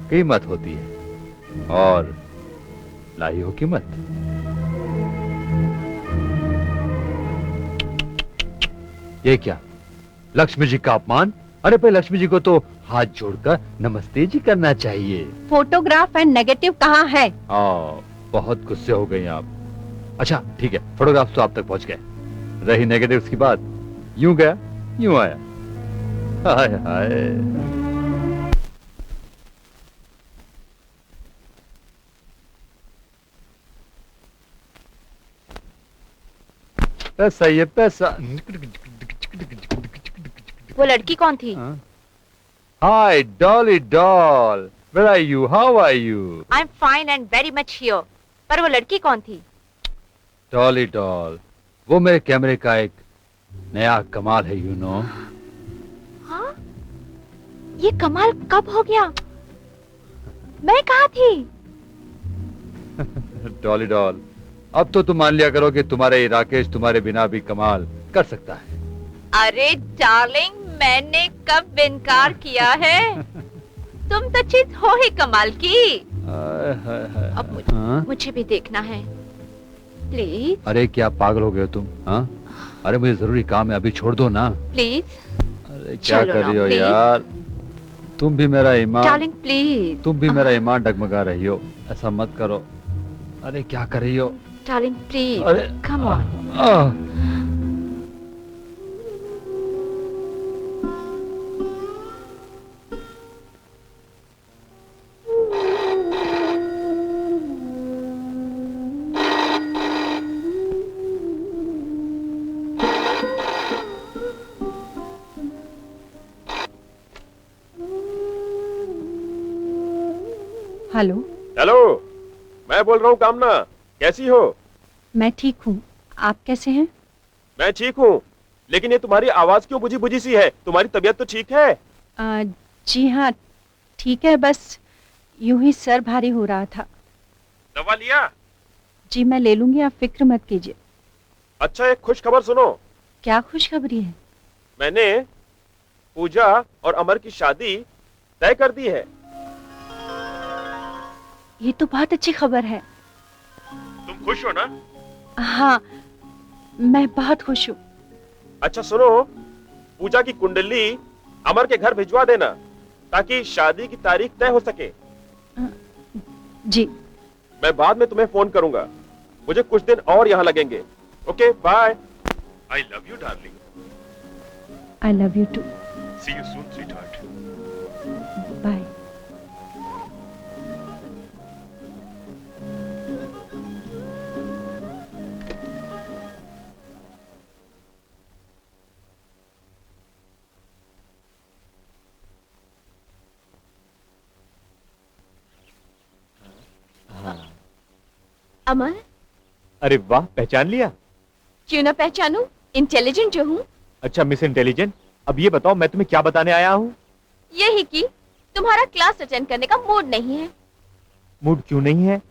कीमत होती है, और लाई हो कीमत। ये क्या, लक्ष्मी जी का अपमान? अरे भाई लक्ष्मी जी को तो हाथ जोड़कर नमस्ते जी करना चाहिए। फोटोग्राफ एंड नेगेटिव कहाँ है? बहुत गुस्से हो गई आप। अच्छा ठीक है, फोटोग्राफ्स तो आप तक पहुंच गए, रही नेगेटिव्स की बात, यूं गया यूं आया। हाय हाय। पैसा ये पैसा। वो लड़की कौन थी? Hi Dolly doll, where are you, how are you? I am fine and very much here. पर वो लड़की कौन थी? डॉली डॉल, वो मेरे कैमरे का एक नया कमाल है, यू नो। हाँ? ये कमाल कब हो गया? मैं कहाँ थी? डॉली डॉल, अब तो तुम मान लिया करो कि तुम्हारे ये राकेश तुम्हारे बिना भी कमाल कर सकता है। अरे डार्लिंग, मैंने कब इनकार किया है? तुम तो चीज हो ही कमाल की। अब मुझे भी देखना है, प्लीज। अरे क्या पागल हो गए हो तुम? हाँ, अरे मुझे जरूरी काम है, अभी छोड़ दो ना। प्लीज। अरे क्या कर रही हो यार, तुम भी मेरा ईमान। Darling please. तुम भी मेरा ईमान डगमगा रही हो, ऐसा मत करो। अरे क्या कर रही हो? डार्लिंग प्लीज, अरे कम ऑन। हेलो। हेलो, मैं बोल रहा हूँ कामना, कैसी हो? मैं ठीक हूँ, आप कैसे हैं? मैं ठीक हूँ, लेकिन ये तुम्हारी आवाज क्यों बुझी बुझी सी है? तुम्हारी तबीयत तो ठीक है? जी हाँ ठीक है, बस यूं ही सर भारी हो रहा था। दवा लिया? जी मैं ले लूंगी, आप फिक्र मत कीजिए। अच्छा, एक खुश खबर सुनो। क्या खुशखबरी है? मैंने पूजा और अमर की शादी तय कर दी है। ये तो बहुत अच्छी खबर है। तुम खुश हो ना? हाँ, मैं बहुत खुश हूँ। अच्छा सुनो, पूजा की कुंडली अमर के घर भिजवा देना ताकि शादी की तारीख तय हो सके। जी। मैं बाद में तुम्हें फोन करूंगा, मुझे कुछ दिन और यहाँ लगेंगे। Okay bye. I love you darling. I love you too. See you soon sweetheart. Bye. Amar, अरे वाह, पहचान लिया? क्यों ना पहचानूं, इंटेलिजेंट जो हूँ। अच्छा मिस इंटेलिजेंट, अब ये बताओ मैं तुम्हें क्या बताने आया हूँ? यही कि तुम्हारा क्लास अटेंड करने का मूड नहीं है। मूड क्यों नहीं है?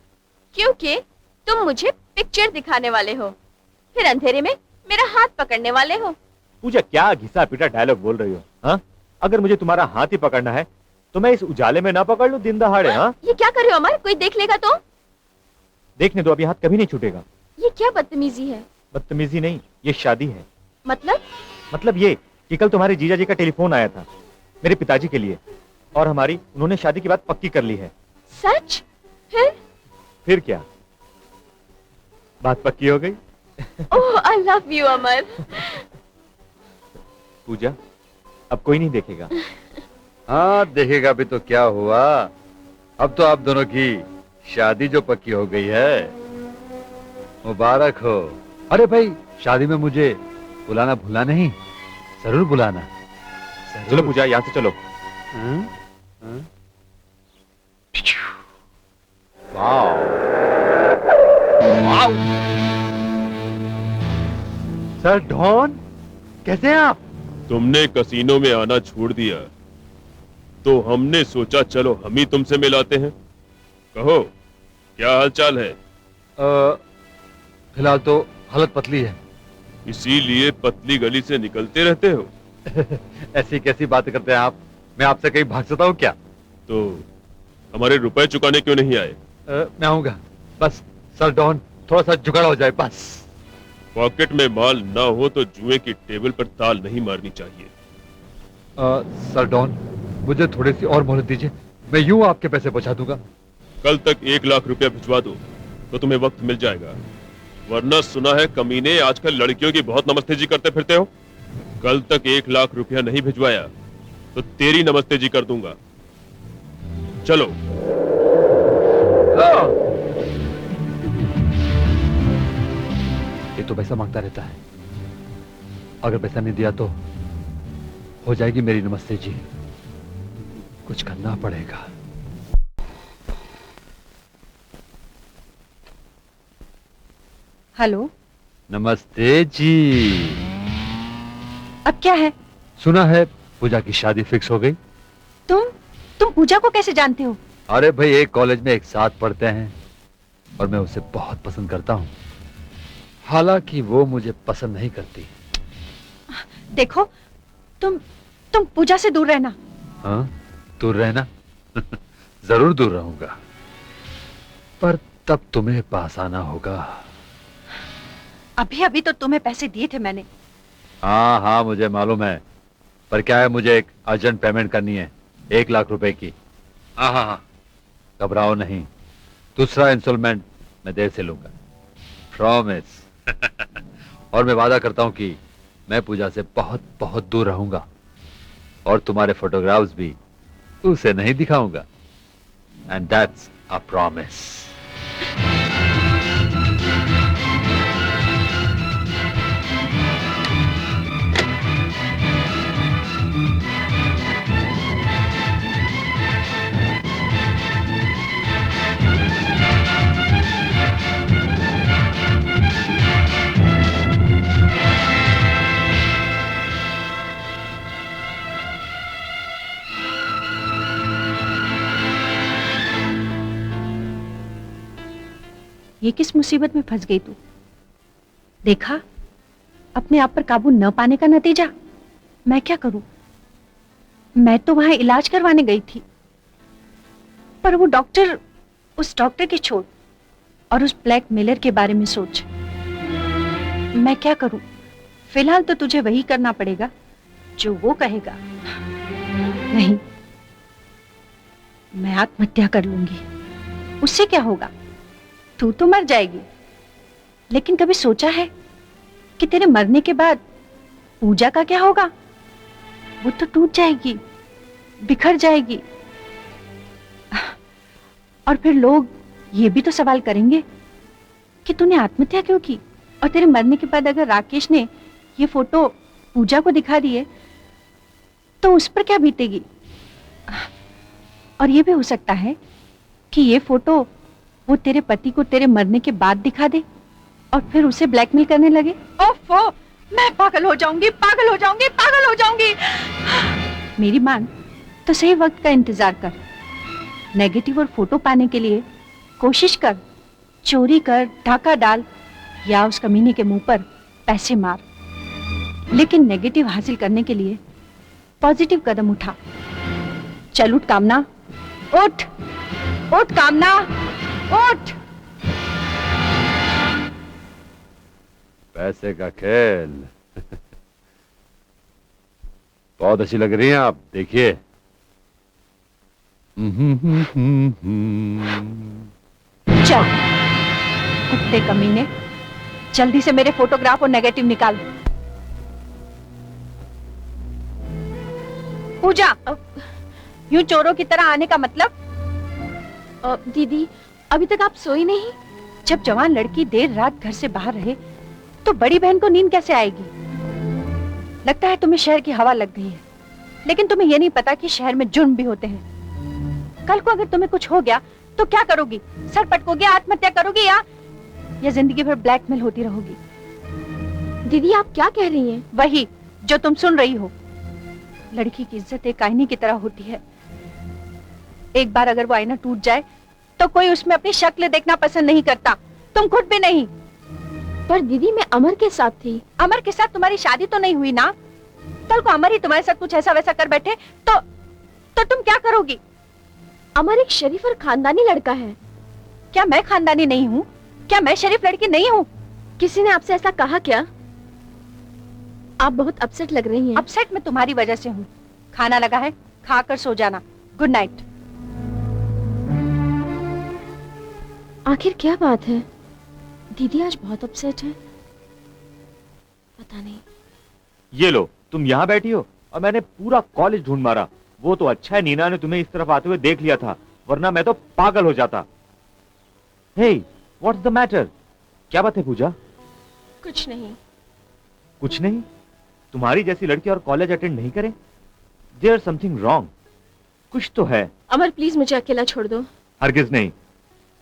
क्योंकि तुम मुझे पिक्चर दिखाने वाले हो, फिर अंधेरे में मेरा हाथ पकड़ने वाले हो। पूजा क्या घिसा पीटा डायलॉग बोल रही हो? हाँ, अगर मुझे तुम्हारा हाथ ही पकड़ना है तो मैं इस उजाले में ना पकड़ लूं दिन दहाड़े? हाँ, ये क्या कर रहे हो अमर, कोई देख लेगा तो? देखने दो, अभी हाथ कभी नहीं छूटेगा। ये क्या बदतमीजी है? बदतमीजी नहीं, ये शादी है। मतलब ये कि कल तुम्हारे जीजा जी का टेलीफोन आया था मेरे पिताजी के लिए, और उन्होंने शादी की बात पक्की कर ली है। सच? फिर क्या, बात पक्की हो गई। ओह आई लव यू अमर। पूजा, अब कोई नहीं देखेगा। हाँ देखेगा भी तो क्या हुआ, अब तो आप दोनों की शादी जो पक्की हो गई है, मुबारक हो। अरे भाई, शादी में मुझे बुलाना भूला नहीं, जरूर बुलाना। चलो पूजा, यहाँ से चलो। वाव, वाव। सर डॉन, कैसे हैं आप? तुमने कसीनो में आना छोड़ दिया तो हमने सोचा चलो हम ही तुमसे मिलाते हैं। कहो क्या हालचाल है? फिलहाल तो हालत पतली है। इसीलिए पतली गली से निकलते रहते हो? ऐसी कैसी बात करते हैं आप, मैं आपसे कहीं भाग सकता हूँ क्या? तो हमारे रुपए चुकाने क्यों नहीं आए? मैं आऊंगा, बस सर डॉन थोड़ा सा जुगाड़ हो जाए बस। पॉकेट में माल ना हो तो जुए की टेबल पर ताल नहीं मारनी चाहिए। सर डॉन, मुझे थोड़ी सी और मोहलत दीजिए, मैं यूं आपके पैसे पहुंचा दूंगा। कल तक 1 लाख रुपया भिजवा दो तो तुम्हें वक्त मिल जाएगा, वरना सुना है कमीने आजकल लड़कियों की बहुत नमस्ते जी करते फिरते हो। कल तक 1 लाख रुपया नहीं भिजवाया तो तेरी नमस्ते जी कर दूंगा। चलो। ये तो पैसा मांगता रहता है। अगर पैसा नहीं दिया तो हो जाएगी मेरी नमस्ते जी। कुछ करना पड़ेगा। हेलो। नमस्ते जी। अब क्या है? सुना है पूजा की शादी फिक्स हो गई। तुम पूजा को कैसे जानते हो? अरे भाई, एक कॉलेज में एक साथ पढ़ते हैं और मैं उसे बहुत पसंद करता हूँ, हालांकि वो मुझे पसंद नहीं करती। देखो, तुम पूजा से दूर रहना। हाँ, दूर रहना? जरूर दूर रहूंगा, पर तब तुम्हें पास आना होगा। अभी अभी तो तुम्हें पैसे दिए थे मैंने। हाँ हाँ, मुझे मालूम है, पर क्या है, मुझे एक अर्जेंट पेमेंट करनी है, 1 लाख रुपए की। हाँ हाँ हाँ, घबराओ नहीं, दूसरा इंस्टॉलमेंट मैं देर से लूंगा, प्रॉमिस। और मैं वादा करता हूं कि मैं पूजा से बहुत बहुत दूर रहूंगा और तुम्हारे फोटोग्राफ्स भी उसे नहीं दिखाऊंगा। And that's a promise. ये किस मुसीबत में फंस गई तू? देखा, अपने आप पर काबू न पाने का नतीजा। मैं क्या करूं? मैं तो वहां इलाज करवाने गई थी, पर वो डॉक्टर, उस डॉक्टर की छोड़ और उस ब्लैकमेलर के बारे में सोच। मैं क्या करूं? फिलहाल तो तुझे वही करना पड़ेगा जो वो कहेगा। नहीं, मैं आत्महत्या कर लूंगी। उससे क्या होगा? तू तो मर जाएगी, लेकिन कभी सोचा है कि तेरे मरने के बाद पूजा का क्या होगा? वो तो टूट जाएगी, बिखर जाएगी, और फिर लोग ये भी तो सवाल करेंगे कि तूने आत्महत्या क्यों की। और तेरे मरने के बाद अगर राकेश ने ये फोटो पूजा को दिखा दिए तो उस पर क्या बीतेगी? और ये भी हो सकता है कि ये फोटो वो तेरे पति को तेरे मरने के बाद दिखा दे और फिर उसे ब्लैकमेल करने लगे। ओफो, मैं पागल हो जाऊंगी, पागल हो जाऊंगी, पागल हो जाऊंगी। मेरी मान तो सही वक्त का इंतजार कर। नेगेटिव और फोटो पाने के लिए कोशिश कर, चोरी कर, डाका डाल, या उस कमीने के मुंह पर पैसे मार, लेकिन नेगेटिव हासिल करने के लिए पॉजिटिव कदम उठा। चल उठ कामना, उठ उठ कामना, उठ। पैसे का खेल। बहुत अच्छी लग रही हैं आप, देखिए। चल कुत्ते कमीने, जल्दी से मेरे फोटोग्राफ और नेगेटिव निकाल। पूजा, यूं चोरों की तरह आने का मतलब? दीदी, अभी तक आप सोई नहीं? जब जवान लड़की देर रात घर से बाहर रहे तो बड़ी बहन को नींद कैसे आएगी? लगता है तुम्हें शहर की हवा लग गई है, लेकिन तुम्हें यह नहीं पता कि शहर में जुर्म भी होते हैं। कल को अगर तुम्हें कुछ हो गया तो क्या करोगी? सर पटकोगे, आत्महत्या करोगी, या जिंदगी भर ब्लैकमेल होती रहोगी? दीदी, आप क्या कह रही हैं? वही जो तुम सुन रही हो। लड़की की इज्जत एक आईने की तरह होती है। एक बार अगर वो आईना टूट जाए तो कोई उसमें अपनी शक्ल देखना पसंद नहीं करता, तुम खुद भी नहीं। पर दीदी, मैं अमर के साथ थी। अमर के साथ तुम्हारी शादी तो नहीं हुई ना? कल को अमर ही तुम्हारे साथ कुछ ऐसा वैसा कर बैठे तो तुम क्या करोगी? अमर एक शरीफ और खानदानी लड़का है। क्या मैं खानदानी नहीं हूँ? क्या मैं शरीफ लड़की नहीं हूँ? किसी ने आपसे ऐसा कहा क्या? आप बहुत अपसेट लग रही हैं। अपसेट मैं तुम्हारी वजह से हूँ। खाना लगा है, खाकर सो जाना। Good night. आखिर क्या बात है? दीदी आज बहुत अपसेट है। पता नहीं। ये लो, तुम यहाँ बैठी हो और मैंने पूरा कॉलेज ढूंढ मारा। वो तो अच्छा है नीना ने तुम्हें इस तरफ आते हुए देख लिया था, वरना मैं तो पागल हो जाता। हे, व्हाट्स द मैटर? क्या बात है पूजा? कुछ नहीं। कुछ नहीं? तुम्हारी जैसी लड़की और कॉलेज अटेंड नहीं करे? देयर समथिंग रॉन्ग, कुछ तो है। अमर प्लीज मुझे अकेला छोड़ दो। हरगिज नहीं।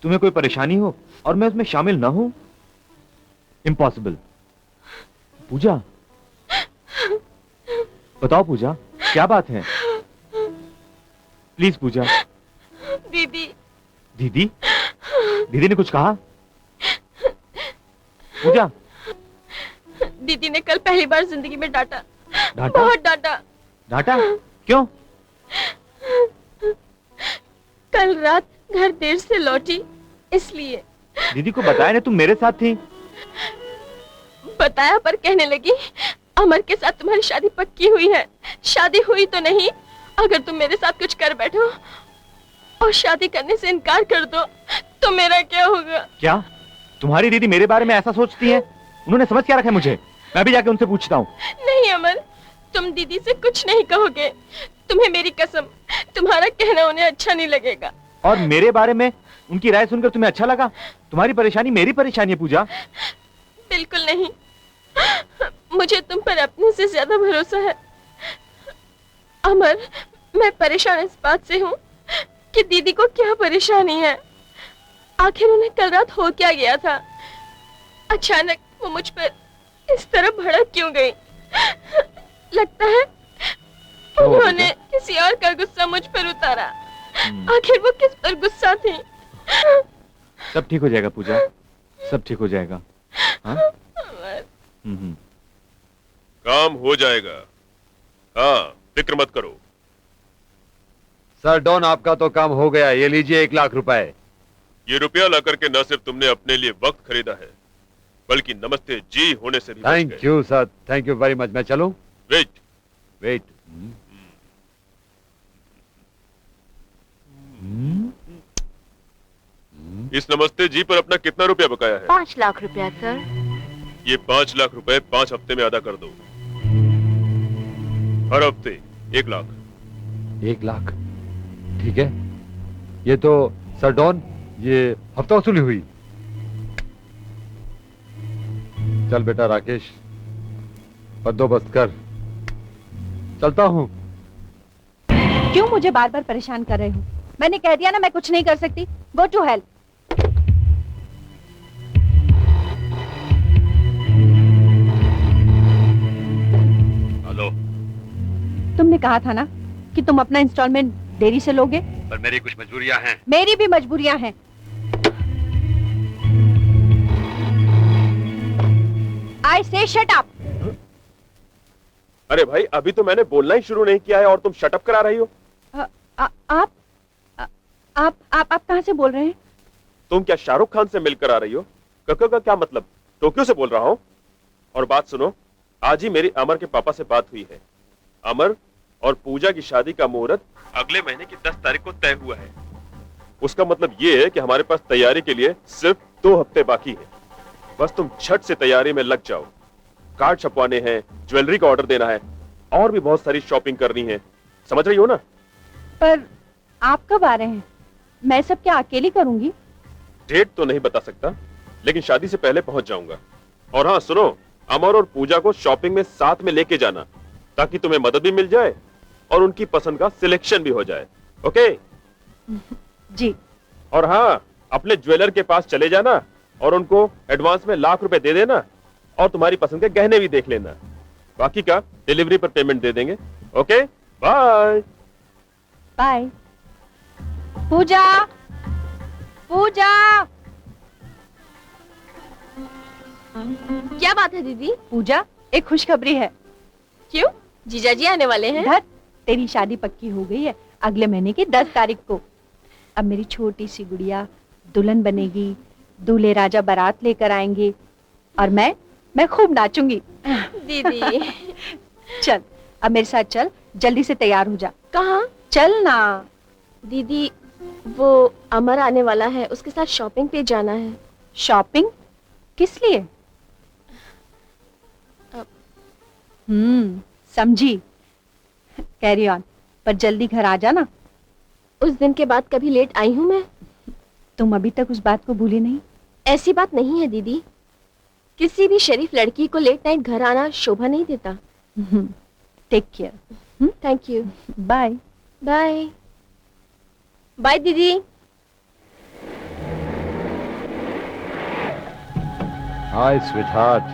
तुम्हें कोई परेशानी हो और मैं उसमें शामिल ना हूं, इम्पॉसिबल। पूजा, बताओ पूजा, क्या बात है? प्लीज पूजा। दीदी। दीदी? दीदी ने कुछ कहा? पूजा। दीदी ने कल पहली बार जिंदगी में डांटा। डांटा? बहुत डांटा। डांटा? क्यों? कल रात घर देर से लौटी, इसलिए। दीदी को बताया ना तुम मेरे साथ थी? बताया पर कहने लगी अमर के साथ तुम्हारी शादी पक्की हुई है। शादी हुई तो नहीं, अगर तुम मेरे साथ कुछ कर बैठो और शादी करने से इनकार कर दो तो मेरा क्या होगा? क्या तुम्हारी दीदी मेरे बारे में ऐसा सोचती है? उन्होंने समझ क्या रखा है मुझे? मैं भी जाके उनसे पूछता हूँ। नहीं अमर, तुम दीदी से कुछ नहीं कहोगे। तुम्हें मेरी कसम, तुम्हारा कहना उन्हें अच्छा नहीं लगेगा। और मेरे बारे में उनकी राय सुनकर तुम्हें अच्छा लगा? तुम्हारी परेशानी मेरी परेशानी है पूजा। बिल्कुल नहीं, मुझे तुम पर अपने से ज्यादा भरोसा है। अमर, मैं परेशान इस बात से हूँ कि दीदी को क्या परेशानी है। आखिर उन्हें कल रात हो क्या गया था? अचानक वो मुझ पर इस तरह भड़क क्यों गई? लगता है उन्होंने किसी और का गुस्सा मुझ पर उतारा। आखिर वो किस पर गुस्सा थी? सब ठीक हो जाएगा पूजा, सब ठीक हो जाएगा। हाँ? काम हो जाएगा। हाँ, फिक्र मत करो। सर डॉन, आपका तो काम हो गया। ये लीजिए 1 लाख रुपए। ये रुपया ला करके न सिर्फ तुमने अपने लिए वक्त खरीदा है, बल्कि नमस्ते जी होने से भी बच गए। Thank you sir, thank you very much. मैं चलूं? Wait wait. इस नमस्ते जी पर अपना कितना रुपया बकाया है? 5 लाख रुपया सर। ये 5 लाख रुपए 5 हफ्ते में अदा कर दो। हर हफ्ते 1 लाख। 1 लाख, ठीक है। ये तो सर डॉन, ये हफ्ता वसूली हुई। चल बेटा राकेश, बंदोबस्त कर। चलता हूँ। क्यों मुझे बार बार परेशान कर रहे हो? मैंने कह दिया ना मैं कुछ नहीं कर सकती। Go to help. हेलो। तुमने कहा था ना कि तुम अपना इंस्टॉलमेंट देरी से लोगे। पर मेरी कुछ मजबूरियां हैं। मेरी भी मजबूरियां हैं। आई से शट अप। अरे भाई, अभी तो मैंने बोलना ही शुरू नहीं किया है और तुम शट अप करा रही हो। आप कहां से बोल रहे हैं? तुम क्या शाहरुख खान से मिलकर आ रही हो? कक्का का क्या मतलब? टोक्यो से बोल रहा हूं। और बात सुनो, आज ही मेरी अमर के पापा से बात हुई है। अमर और पूजा की शादी का मुहूर्त अगले महीने की 10 तारीख को तय हुआ है। उसका मतलब ये है कि हमारे पास तैयारी के लिए सिर्फ 2 हफ्ते बाकी है। बस तुम झट से तैयारी में लग जाओ। कार्ड छपवाने हैं, ज्वेलरी का ऑर्डर देना है और भी बहुत सारी शॉपिंग करनी है। समझ रही हो ना? पर आप कब आ रहे हैं? मैं सब क्या अकेली करूंगी? डेट तो नहीं बता सकता, लेकिन शादी से पहले पहुंच जाऊंगा। और हाँ सुनो, अमर और पूजा को शॉपिंग में साथ में लेके जाना, ताकि तुम्हें मदद भी मिल जाए और उनकी पसंद का सिलेक्शन भी हो जाए। ओके? जी। और हाँ, अपने ज्वेलर के पास चले जाना और उनको एडवांस में लाख रुपए दे देना और तुम्हारी पसंद के गहने भी देख लेना। बाकी का डिलीवरी पर पेमेंट दे देंगे। Okay? Bye bye. Pooja, Pooja. क्या बात है दीदी? पूजा, एक खुशखबरी है। क्यों? जीजा जी आने वाले हैं? धत, तेरी शादी पक्की हो गई है अगले महीने की 10 तारीख को। अब मेरी छोटी सी गुड़िया दुल्हन बनेगी, दूल्हे राजा बारात लेकर आएंगे और मैं खूब नाचूंगी। दीदी चल, अब मेरे साथ चल, जल्दी से तैयार हो जा। कहाँ? चल ना। दीदी, वो अमर आने वाला है, उसके साथ शॉपिंग पे जाना है। शॉपिंग? किस लिए? समझी। कैरी ऑन, पर जल्दी घर आ जाना। उस दिन के बाद कभी लेट आई हूँ मैं? तुम अभी तक उस बात को भूली नहीं? ऐसी बात नहीं है दीदी, किसी भी शरीफ लड़की को लेट नाइट घर आना शोभा नहीं देता। Take care. Thank you. Bye. Bye bye दीदी। Hi sweetheart.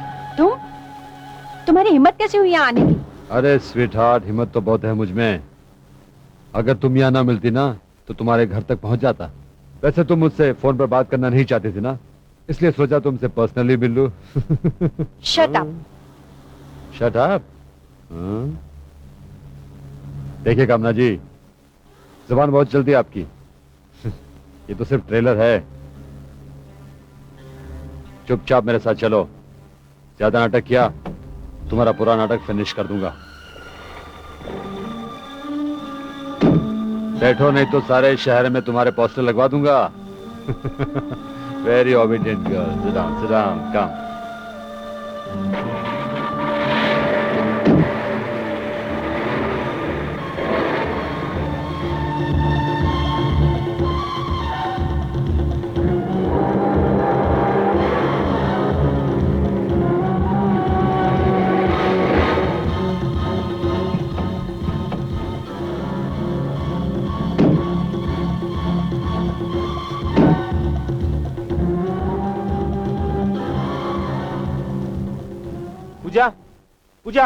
तुम्हारी हिम्मत कैसे हुई यहाँ आने की? अरे स्वीटहार्ट, हिम्मत तो बहुत है मुझ में। अगर तुम यहाँ ना मिलती ना तो तुम्हारे घर तक पहुंच जाता। वैसे तुम मुझसे फोन पर बात करना नहीं चाहती थी ना, इसलिए सोचा तुमसे पर्सनली मिल लूं। Shut up. Shut up. देखिए कामना जी, जुबान बहुत चलती है आपकी। ये तो सिर्फ ट्रेलर है। चुपचाप मेरे साथ चलो। ज्यादा नाटक किया तुम्हारा पूरा नाटक फिनिश कर दूंगा। बैठो, नहीं तो सारे शहर में तुम्हारे पोस्टर लगवा दूंगा। Very obedient girl. Sit down, come. Pooja, Pooja,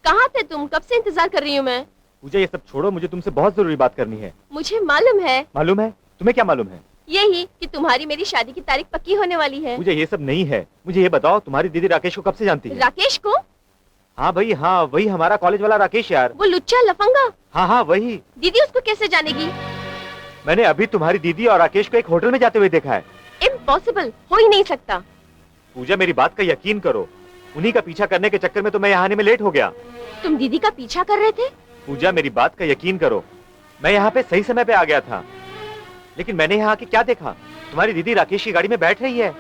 कहाँ थे तुम? कब से इंतजार कर रही हूँ मैं। पूजा ये सब छोड़ो, मुझे तुमसे बहुत जरूरी बात करनी है। मुझे मालूम है। मालूम है? तुम्हें क्या मालूम है? यही कि तुम्हारी मेरी शादी की तारीख पक्की होने वाली है। मुझे ये सब नहीं है। मुझे ये बताओ, तुम्हारी दीदी राकेश को कब से जानती है? राकेश को? हाँ भाई हाँ, वही हमारा कॉलेज वाला राकेश यार। वो लुच्चा लफंगा? हाँ हाँ वही। दीदी उसको कैसे जानेगी? मैंने अभी तुम्हारी दीदी और राकेश को एक होटल में जाते हुए देखा है। इम्पॉसिबल, हो ही नहीं सकता। पूजा मेरी बात का यकीन करो, उन्हीं का पीछा करने के चक्कर में तो मैं यहाँ आने में लेट हो गया। तुम दीदी का पीछा कर रहे थे? पूजा मेरी बात का यकीन करो, मैं यहाँ पे सही समय पे आ गया था, लेकिन मैंने यहाँ आके क्या देखा? तुम्हारी दीदी राकेश की गाड़ी में बैठ रही है।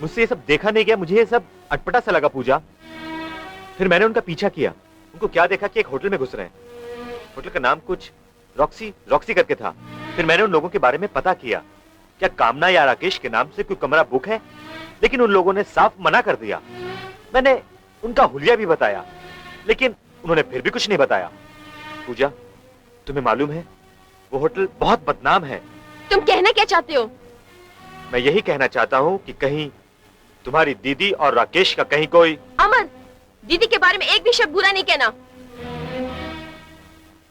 मुझसे ये सब देखा नहीं गया, मुझे ये सब अटपटा सा लगा पूजा। फिर मैंने उनका पीछा किया, उनको क्या देखा कि एक होटल में घुस रहे हैं। होटल का नाम कुछ रॉक्सी करके था। फिर मैंने उन लोगों के बारे में पता किया, क्या कामना या राकेश के नाम से कोई कमरा बुक है, लेकिन उन लोगों ने साफ मना कर दिया। मैंने उनका हुलिया भी बताया, लेकिन उन्होंने फिर भी कुछ नहीं बताया। पूजा तुम्हें मालूम है, वो होटल बहुत बदनाम है। तुम कहना क्या चाहते हो? मैं यही कहना चाहता हूँ कि कहीं तुम्हारी दीदी और राकेश का कहीं कोई। अमर, दीदी के बारे में एक भी शब्द बुरा नहीं कहना।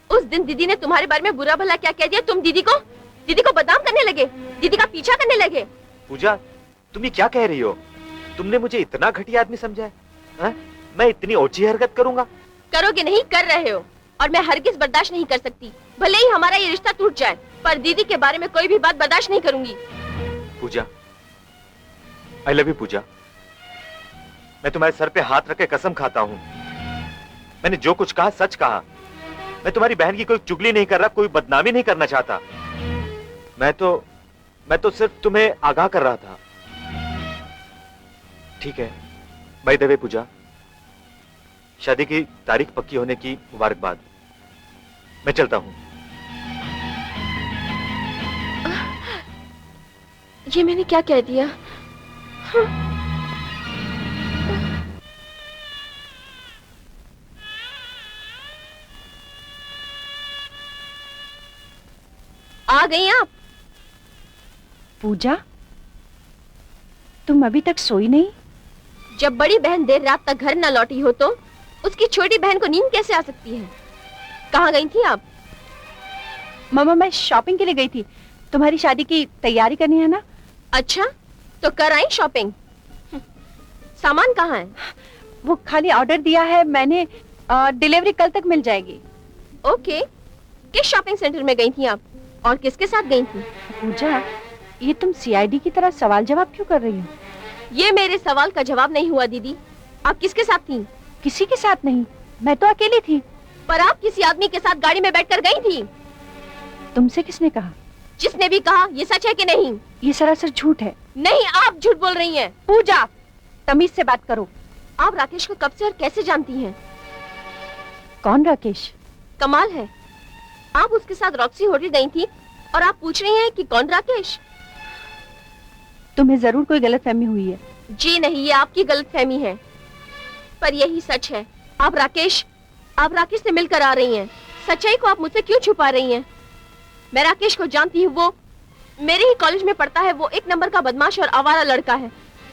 उस दिन दीदी ने तुम्हारे बारे में बुरा भला क्या कह दिया? तुम दीदी को बदनाम करने लगे, दीदी का पीछा करने लगे। पूजा तुम ये क्या कह रही हो? तुमने मुझे इतना घटिया आदमी समझा है? मैं इतनी ओछी हरकत करूंगा? करोगे नहीं, कर रहे हो, और मैं हरगिज बर्दाश्त नहीं कर सकती। भले ही हमारा ये रिश्ता टूट जाए, पर दीदी के बारे में कोई भी बात बर्दाश्त नहीं करूंगी। पूजा आई लव यू। पूजा मैं तुम्हारे सर पे हाथ रख के कसम खाता हूँ, मैंने जो कुछ कहा सच कहा। मैं तुम्हारी बहन की कोई चुगली नहीं कर रहा, कोई बदनामी नहीं करना चाहता। मैं तो सिर्फ तुम्हें आगाह कर रहा था। ठीक है, बाय द वे पूजा, शादी की तारीख पक्की होने की मुबारकबाद। मैं चलता हूं। ये मैंने क्या कह दिया? आ गई आप? पूजा, तुम अभी तक सोई नहीं? जब बड़ी बहन देर रात तक घर न लौटी हो तो उसकी छोटी बहन को नींद कैसे आ सकती है? कहाँ गई थी आप? मामा, मैं शॉपिंग के लिए गई थी। तुम्हारी शादी की तैयारी करनी है ना? अच्छा, तो कर आई शॉपिंग। सामान कहाँ है? वो खाली ऑर्डर दिया है मैंने, डिलीवरी कल तक मिल जाएगी। ओके, किस शॉपिंग सेंटर में गई थी आप और किसके साथ गई थी? पूजा, ये तुम सीआईडी की तरह सवाल जवाब क्यों कर रही हो? ये मेरे सवाल का जवाब नहीं हुआ दीदी। आप किसके साथ थी? किसी के साथ नहीं, मैं तो अकेली थी। पर आप किसी आदमी के साथ गाड़ी में बैठकर गई थी। तुमसे किसने कहा? जिसने भी कहा, ये सच है कि नहीं? ये सरासर झूठ है। नहीं, आप झूठ बोल रही हैं। पूजा, तमीज से बात करो। आप राकेश को कब से और कैसे जानती हैं? कौन राकेश? कमाल है, आप उसके साथ रॉक्सी होटल गई थी और आप पूछ रही हैं कि कौन राकेश? तुम्हें जरूर कोई गलतफहमी हुई है। जी नहीं, ये आपकी गलतफहमी है। पर यही सच है। आप राकेश से मिलकर आ रही हैं। सच्चाई को आप मुझसे क्यों छुपा रही हैं? मैं राकेश को जानती हूँ, वो मेरे ही कॉलेज में पढ़ता है। वो एक नंबर का बदमाश और आवारा लड़का है।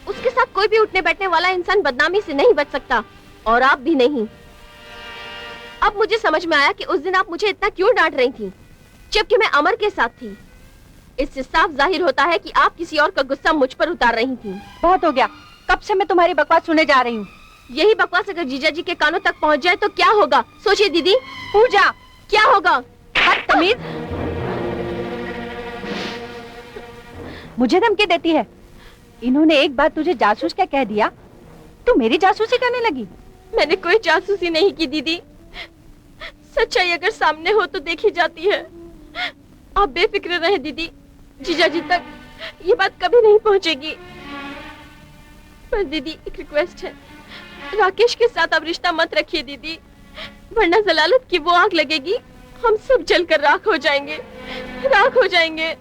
उसके साथ कोई भी उठने बैठने वाला इंसान बदनामी से नहीं बच सकता, और आप भी नहीं। अब मुझे समझ में आया कि उस दिन आप मुझे इतना क्यों डांट रही थी, जबकि मैं अमर के साथ थी। इससे साफ जाहिर होता है कि आप किसी और का गुस्सा मुझ पर उतार रही थी। बहुत हो गया, कब से मैं तुम्हारी बकवास सुने जा रही हूँ। यही बकवास अगर जीजा जी के कानों तक पहुँच जाए तो क्या होगा? सोचिए दीदी। पूजा, क्या होगा? बदतमीज, मुझे धमकी देती है। इन्होंने एक बार तुझे जासूस क्या कह दिया, तू मेरी जासूसी करने लगी। मैंने कोई जासूसी नहीं की दीदी। सच्चाई अगर सामने हो तो देखी जाती है। आप बेफिक्र रहे दीदी, जीजा जी तक ये बात कभी नहीं पहुंचेगी। पर दीदी एक रिक्वेस्ट है, राकेश के साथ अब रिश्ता मत रखिए दीदी, वरना जलालत की वो आग लगेगी, हम सब जलकर राख हो जाएंगे, राख हो जाएंगे।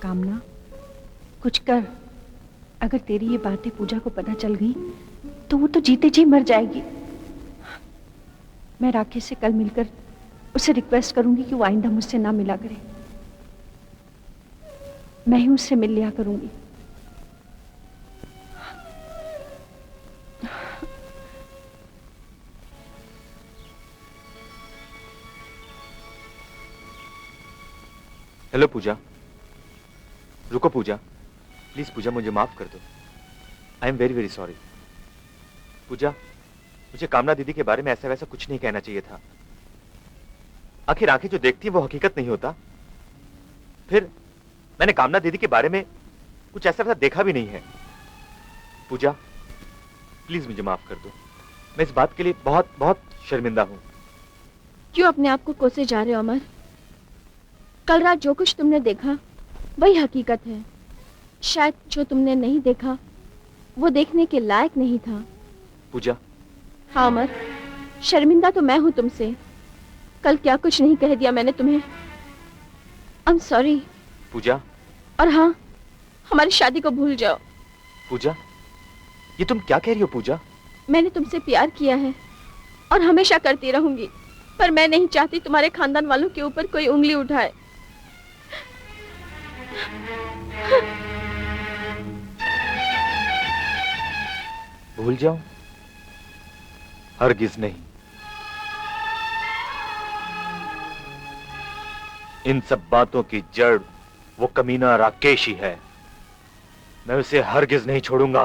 कामना, कुछ कर। अगर तेरी ये बातें पूजा को पता चल गई तो वो तो जीते जी मर जाएगी। मैं राकेश से कल मिलकर उसे रिक्वेस्ट करूंगी कि वो आइंदा मुझसे ना मिला करे। मैं ही उससे मिल लिया करूंगी। हेलो पूजा, रुको पूजा, प्लीज पूजा मुझे माफ कर दो। I am very very sorry. Pooja, मुझे कामना दीदी के बारे में ऐसा वैसा कुछ नहीं कहना चाहिए था। आखिर आंखें जो देखती हैं वो हकीकत नहीं होता। फिर मैंने कामना दीदी के बारे में कुछ ऐसा वैसा देखा भी नहीं है। पूजा प्लीज मुझे माफ कर दो, मैं इस बात के लिए बहुत बहुत शर्मिंदा हूं। क्यों अपने आप को कोसे जा रहे हो अमर? कल रात जो कुछ तुमने देखा वही हकीकत है। शायद जो तुमने नहीं देखा वो देखने के लायक नहीं था। पूजा। हाँ अमर, शर्मिंदा तो मैं हूँ तुमसे। कल क्या कुछ नहीं कह दिया मैंने तुम्हें। I am sorry. पूजा। और हाँ, हमारी शादी को भूल जाओ। पूजा, ये तुम क्या कह रही हो पूजा? मैंने तुमसे प्यार किया है और हमेशा करती रहूंगी, पर मैं नहीं चाहती तुम्हारे खानदान वालों के ऊपर कोई उंगली उठाए। भूल जाओ? हरगिज नहीं। इन सब बातों की जड़ वो कमीना राकेश ही है। मैं उसे हरगिज नहीं छोड़ूंगा।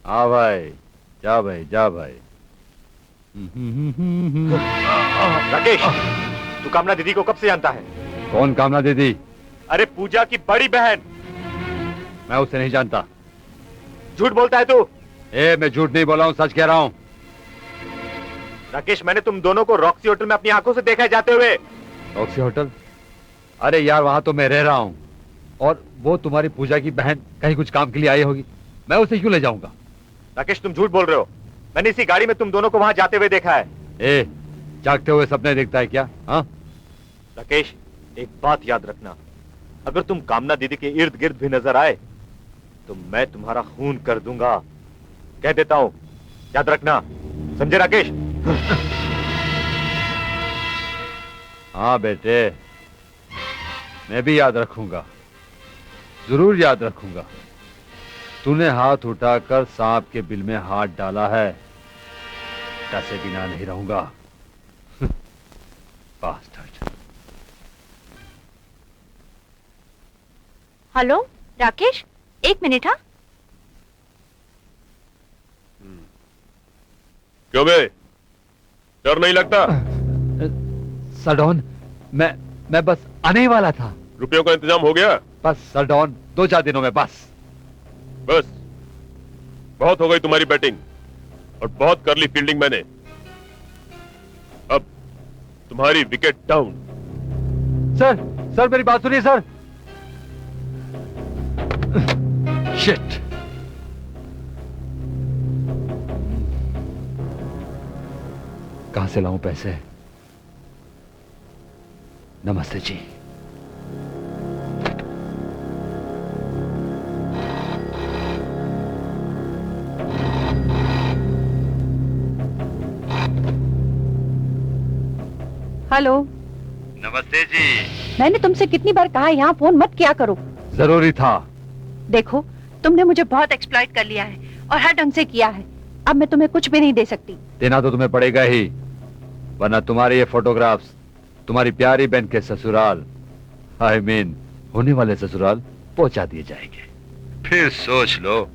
हाँ भाई, जा भाई, जा भाई। राकेश, तू कामना दीदी को कब से जानता है? कौन कामना दीदी? अरे पूजा की बड़ी बहन। मैं उसे नहीं जानता। झूठ बोलता है तू। मैं झूठ नहीं बोला हूँ, सच कह रहा हूँ। राकेश, मैंने तुम दोनों को रॉक्सी होटल में अपनी आंखों से देखा है जाते हुए। Roxy hotel? अरे यार, वहां तो मैं रह रहा हूँ, और वो तुम्हारी पूजा की बहन कहीं कुछ काम के लिए आई होगी। मैं उसे क्यों ले जाऊंगा? राकेश, तुम झूठ बोल रहे हो। मैंने इसी गाड़ी में तुम दोनों को वहां जाते हुए देखा है। जागते हुए सपने देखता है क्या? हाँ राकेश, एक बात याद रखना, अगर तुम कामना दीदी के इर्द गिर्द भी नजर आए तो मैं तुम्हारा खून कर दूंगा। कह देता हूं, याद रखना, समझे राकेश? हाँ बेटे, मैं भी याद रखूंगा, जरूर याद रखूंगा। तूने हाथ उठाकर सांप के बिल में हाथ डाला है, डसे बिना नहीं रहूंगा। बास्टर्ड। हेलो राकेश, एक मिनट। हाँ, क्यों बे, डर नहीं लगता? सरडॉन, मैं बस आने ही वाला था। रुपयों का इंतजाम हो गया? बस सरडॉन, 2-4 दिनों में बस। बहुत हो गई तुम्हारी बैटिंग और बहुत कर ली फील्डिंग मैंने। अब तुम्हारी विकेट डाउन। सर मेरी बात सुनिए सर। शिट। कहां से लाऊं पैसे? नमस्ते जी। हेलो। नमस्ते जी। मैंने तुमसे कितनी बार कहा यहाँ फोन मत किया करो। जरूरी था। देखो, तुमने मुझे बहुत एक्सप्लॉइट कर लिया है और हर ढंग से किया है। अब मैं तुम्हें कुछ भी नहीं दे सकती। देना तो तुम्हें पड़ेगा ही, वरना तुम्हारे ये फोटोग्राफ्स तुम्हारी प्यारी बहन के ससुराल, आई मीन होने वाले ससुराल पहुंचा दिए जाएंगे। फिर सोच लो,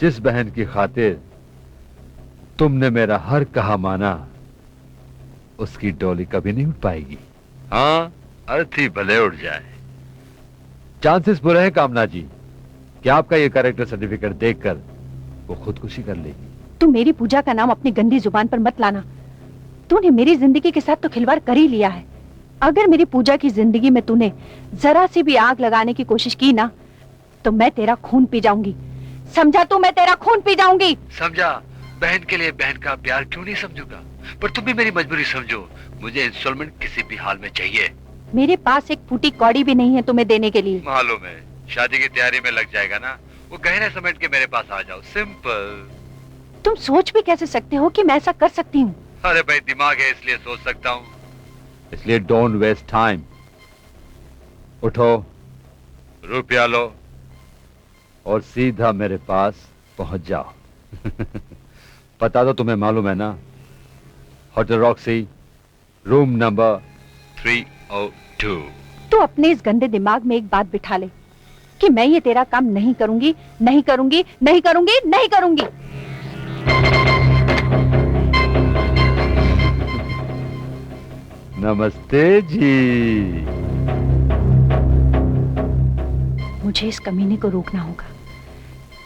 जिस बहन की खातिर तुमने मेरा हर कहा माना, उसकी डोली कभी नहीं उठ पाएगी। हाँ, अर्थी भले उड़ जाए। चांसेस बुरे हैं कामना जी कि आपका ये कैरेक्टर सर्टिफिकेट देखकर वो खुदकुशी कर लेगी। तू मेरी पूजा का नाम अपनी गंदी जुबान पर मत लाना। तूने मेरी जिंदगी के साथ तो खिलवाड़ कर ही लिया है। अगर मेरी पूजा की जिंदगी में तूने जरा सी भी आग लगाने की कोशिश की ना, तो मैं तेरा खून पी जाऊंगी। समझा तू? मैं तेरा खून पी जाऊंगी। समझा। बहन के लिए बहन का प्यार क्यों नहीं समझूंगा, पर तुम भी मेरी मजबूरी समझो। मुझे इंस्टॉलमेंट किसी भी हाल में चाहिए। मेरे पास एक फूटी कौड़ी भी नहीं है तुम्हें देने के लिए। मालूम है, शादी की तैयारी में लग जाएगा ना, वो गहने समेट के मेरे पास आ जाओ, सिंपल। तुम सोच भी कैसे सकते हो कि मैं ऐसा कर सकती हूँ? अरे भाई, दिमाग है इसलिए सोच सकता हूँ। इसलिए डोंट वेस्ट टाइम। उठो, रुपया लो और सीधा मेरे पास पहुंच जाओ। पता तो तुम्हें मालूम है ना, होटल रॉक्सी, रूम नंबर 302। तू अपने इस गंदे दिमाग में एक बात बिठा ले कि मैं ये तेरा काम नहीं करूंगी, नहीं करूंगी, नहीं करूंगी, नहीं करूंगी। नमस्ते जी। मुझे इस कमीने को रोकना होगा,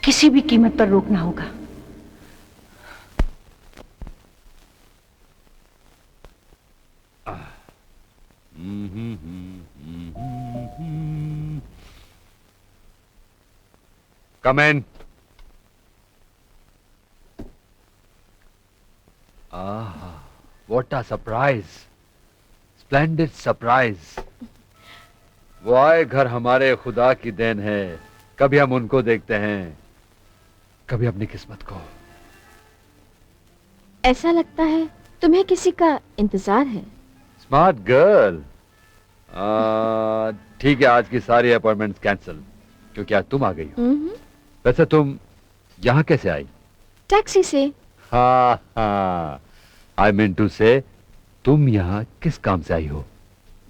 किसी भी कीमत पर रोकना होगा। Come in. What a surprise! Splendid surprise! वो आए घर हमारे खुदा की देन है। कभी हम उनको देखते हैं, कभी अपनी किस्मत को। ऐसा लगता है तुम्हें किसी का इंतजार है। Smart girl. ठीक है, आज की सारी अपॉइंटमेंट्स कैंसिल, क्योंकि आज तुम आ गई हो। वैसे तुम यहाँ कैसे आई? टैक्सी से। हाँ हाँ, आई मीन टू से तुम यहाँ किस काम से आई हो?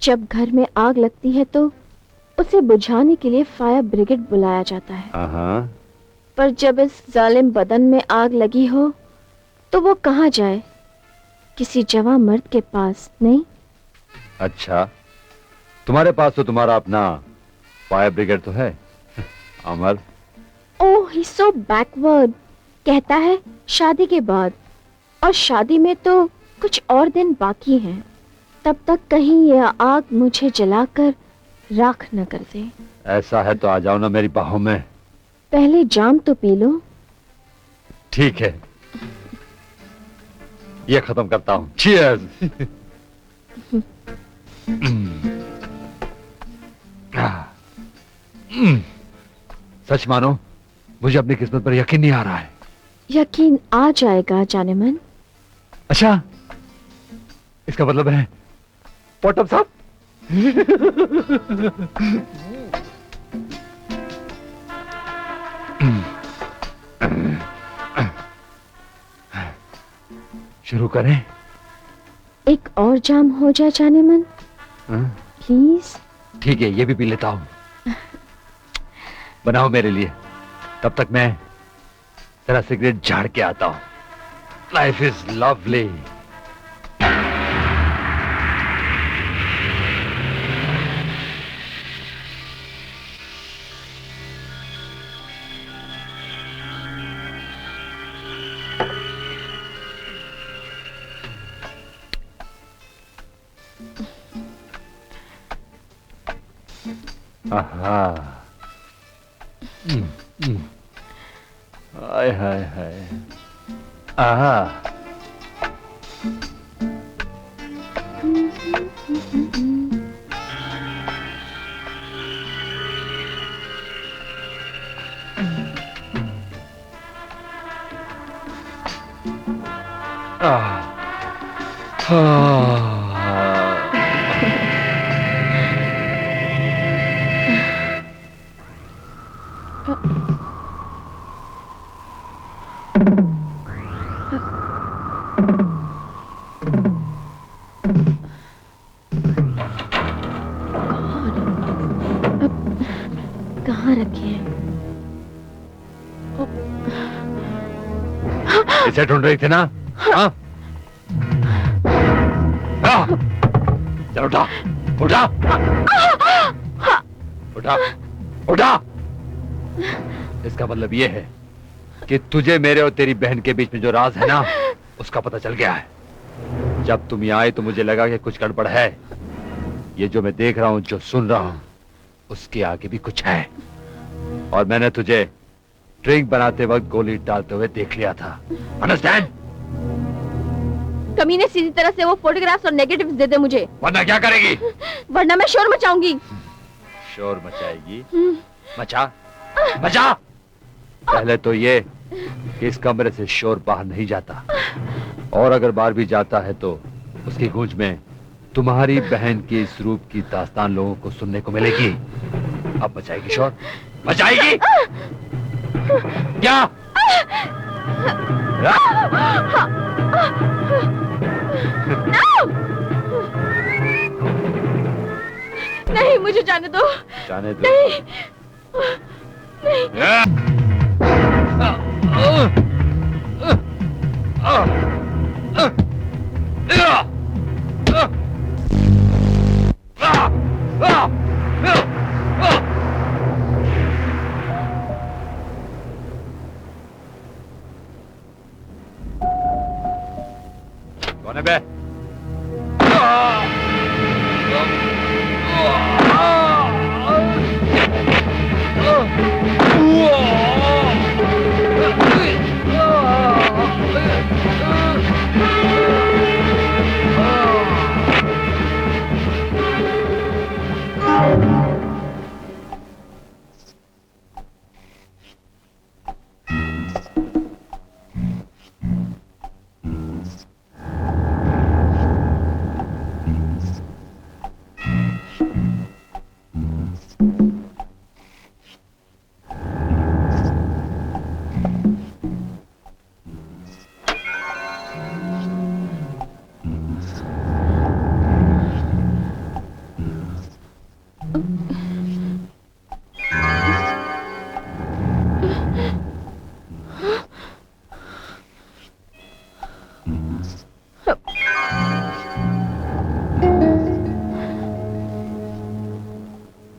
जब घर में आग लगती है तो उसे बुझाने के लिए फायर ब्रिगेड बुलाया जाता है। हाँ। पर जब इस जालिम बदन में आग लगी हो तो वो कहाँ जाए? किसी जवां मर्द के पास नहीं। अच्छा, तुम्हारे पास तो तुम्हारा अपना फायर ब्रिगेड तो है। अमर। ओह, ही सो बैकवर्ड। कहता है शादी के बाद, और शादी में तो कुछ और दिन बाकी हैं। तब तक कहीं यह आग मुझे जलाकर राख न कर दे। ऐसा है तो आ जाओ ना मेरी बाहों में। पहले जाम तो पी लो। ठीक है, ये खत्म करता हूँ। चीयर्स। सच मानो, मुझे अपनी किस्मत पर यकीन नहीं आ रहा है। यकीन आ जाएगा जाने मन। अच्छा, इसका मतलब है पॉटम साहब। शुरू करें? एक और जाम हो जाए जाने मन, प्लीज। ठीक है, ये भी पी लेता हूं। बनाओ मेरे लिए, तब तक मैं तेरा सिगरेट झाड़ के आता हूं। Life is lovely. आहा। हाय हाय हाय। आहा। यहाँ रखे हैं। इसे ढूंढ रही थी ना? हाँ? चल उठा, उठा, उठा, उठा। इसका मतलब ये है कि तुझे मेरे और तेरी बहन के बीच में जो राज है ना, उसका पता चल गया है। जब तुम यहाँ आए तो मुझे लगा कि कुछ गड़बड़ है। ये जो मैं देख रहा हूँ, जो सुन रहा हूँ, उसके आगे भी कुछ है। और मैंने तुझे ड्रिंक बनाते वक्त गोली डालते हुए देख लिया था। अंडरस्टैंड? कमीने सीधी तरह से वो फोटोग्राफ्स और नेगेटिव्स दे दे मुझे। वरना क्या करेगी? वरना मैं शोर मचाऊंगी। शोर मचाएगी? मचा, मचा। पहले तो ये कि इस कमरे से शोर बाहर नहीं जाता, और अगर बाहर भी जाता है तो उसकी गूंज में तुम्हारी बहन की इस रूप की दास्तान लोगों को सुनने को मिलेगी। अब मचाएगी शोर? मचाएगी क्या? नहीं, मुझे जाने दो। जाने दो? नहीं, नहीं। कौन है बे?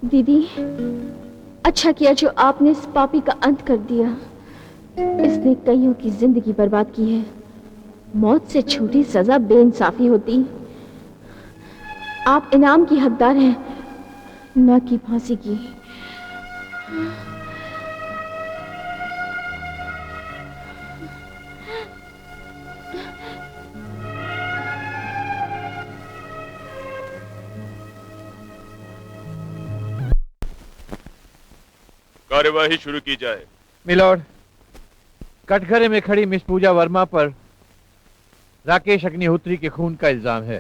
दीदी, अच्छा किया जो आपने इस पापी का अंत कर दिया। इसने कईयों की जिंदगी बर्बाद की है। मौत से छोटी सजा बेइंसाफी होती। आप इनाम की हकदार हैं, न कि फांसी की। कार्यवाही शुरू की जाए। मिलॉर्ड, कटघरे में खड़ी मिस पूजा वर्मा पर राकेश अग्निहोत्री के खून का इल्जाम है।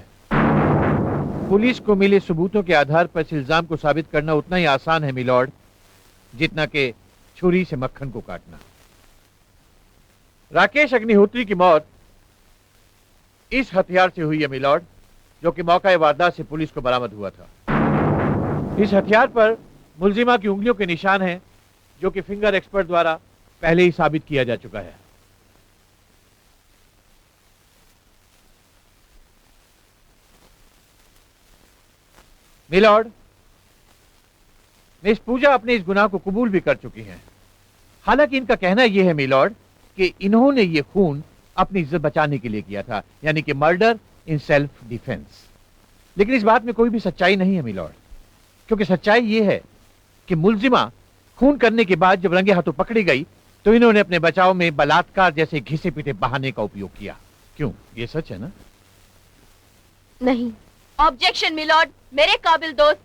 पुलिस को मिले सबूतों के आधार पर इस इल्जाम को साबित करना उतना ही आसान है मिलॉर्ड, जितना कि छुरी से मक्खन को काटना। राकेश अग्निहोत्री की मौत इस हथियार से हुई है मिलॉर्ड, जो कि मौका वारदात से पुलिस को बरामद हुआ था। इस हथियार पर मुलजिमा की उंगलियों के निशान हैं, जो कि फिंगर एक्सपर्ट द्वारा पहले ही साबित किया जा चुका है। मिलॉर्ड, मिस पूजा अपने इस गुनाह को कबूल भी कर चुकी हैं। हालांकि इनका कहना यह है मिलॉर्ड कि इन्होंने ये खून अपनी इज्जत बचाने के लिए किया था, यानी कि मर्डर इन सेल्फ डिफेंस। लेकिन इस बात में कोई भी सच्चाई नहीं है मिलॉर्ड, क्योंकि सच्चाई यह है कि मुलजिमा खून करने के बाद जब रंगे हाथों पकड़ी गई तो इन्होंने अपने बचाव में बलात्कार जैसे घिसे पीटे बहाने का उपयोग किया। क्यों, ये सच है ना? नहीं। Objection milord. मेरे काबिल दोस्त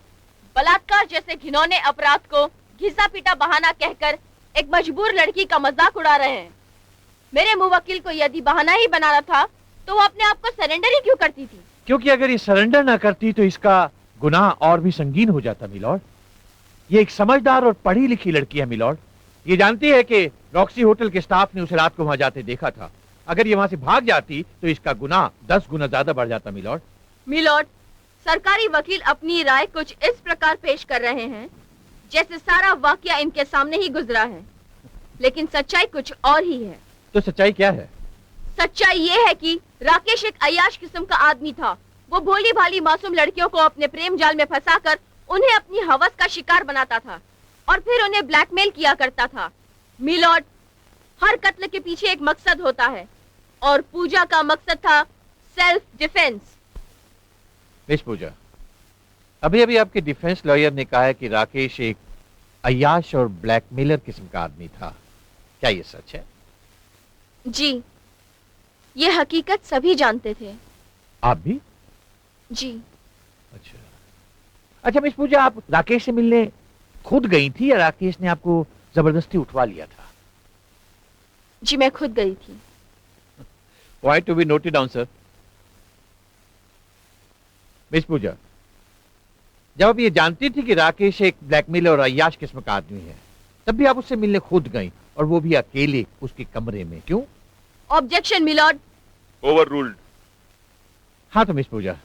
बलात्कार जैसे घिनौने अपराध को घिसा पीटा बहाना कहकर एक मजबूर लड़की का मजाक उड़ा रहे हैं। मेरे मुवक्किल को यदि बहाना ही बनाना था तो वो अपने आप को सरेंडर ही क्यों करती थी? क्योंकि अगर ये सरेंडर ना करती तो इसका गुनाह और भी संगीन हो जाता मिलॉर्ड। ये एक समझदार और पढ़ी लिखी लड़की है मिलॉर्ड। ये जानती है कि रॉक्सी होटल के स्टाफ ने उसे रात को वहां जाते देखा था। अगर ये वहां से भाग जाती तो इसका गुनाह 10 गुना ज्यादा बढ़ जाता मिलॉर्ड। मिलॉर्ड, सरकारी वकील अपनी राय कुछ इस प्रकार पेश कर रहे हैं जैसे सारा वाकया इनके सामने ही गुजरा है, लेकिन सच्चाई कुछ और ही है। तो सच्चाई क्या है? सच्चाई ये है कि राकेश एक अय्याश किस्म का आदमी था। वो भोली भाली मासूम लड़कियों को अपने प्रेम जाल में फंसाकर उन्हें अपनी हवस का शिकार बनाता था और फिर उन्हें ब्लैकमेल किया करता था। मिलॉर्ड, हर कत्ल के पीछे एक मकसद होता है और पूजा का मकसद था सेल्फ डिफेंस। मिस पूजा, अभी अभी आपके डिफेंस लॉयर ने कहा है कि राकेश एक अय्याश और ब्लैकमेलर किस्म का आदमी था। क्या ये सच है? जी, ये हकीकत सभी जानते थे। आप भी? जी। अच्छा अच्छा मिस पूजा, आप राकेश से मिलने खुद गई थी या राकेश ने आपको जबरदस्ती उठवा लिया था? जी, मैं खुद गई थी। Point to be noted down sir. Miss Pooja, जब आप ये जानती थी कि राकेश एक ब्लैकमेलर और अय्याश किस्म का आदमी है, तब भी आप उससे मिलने खुद गई, और वो भी अकेले उसके कमरे में। क्यों? Objection milord. Overruled. हाँ तो मिस पूजा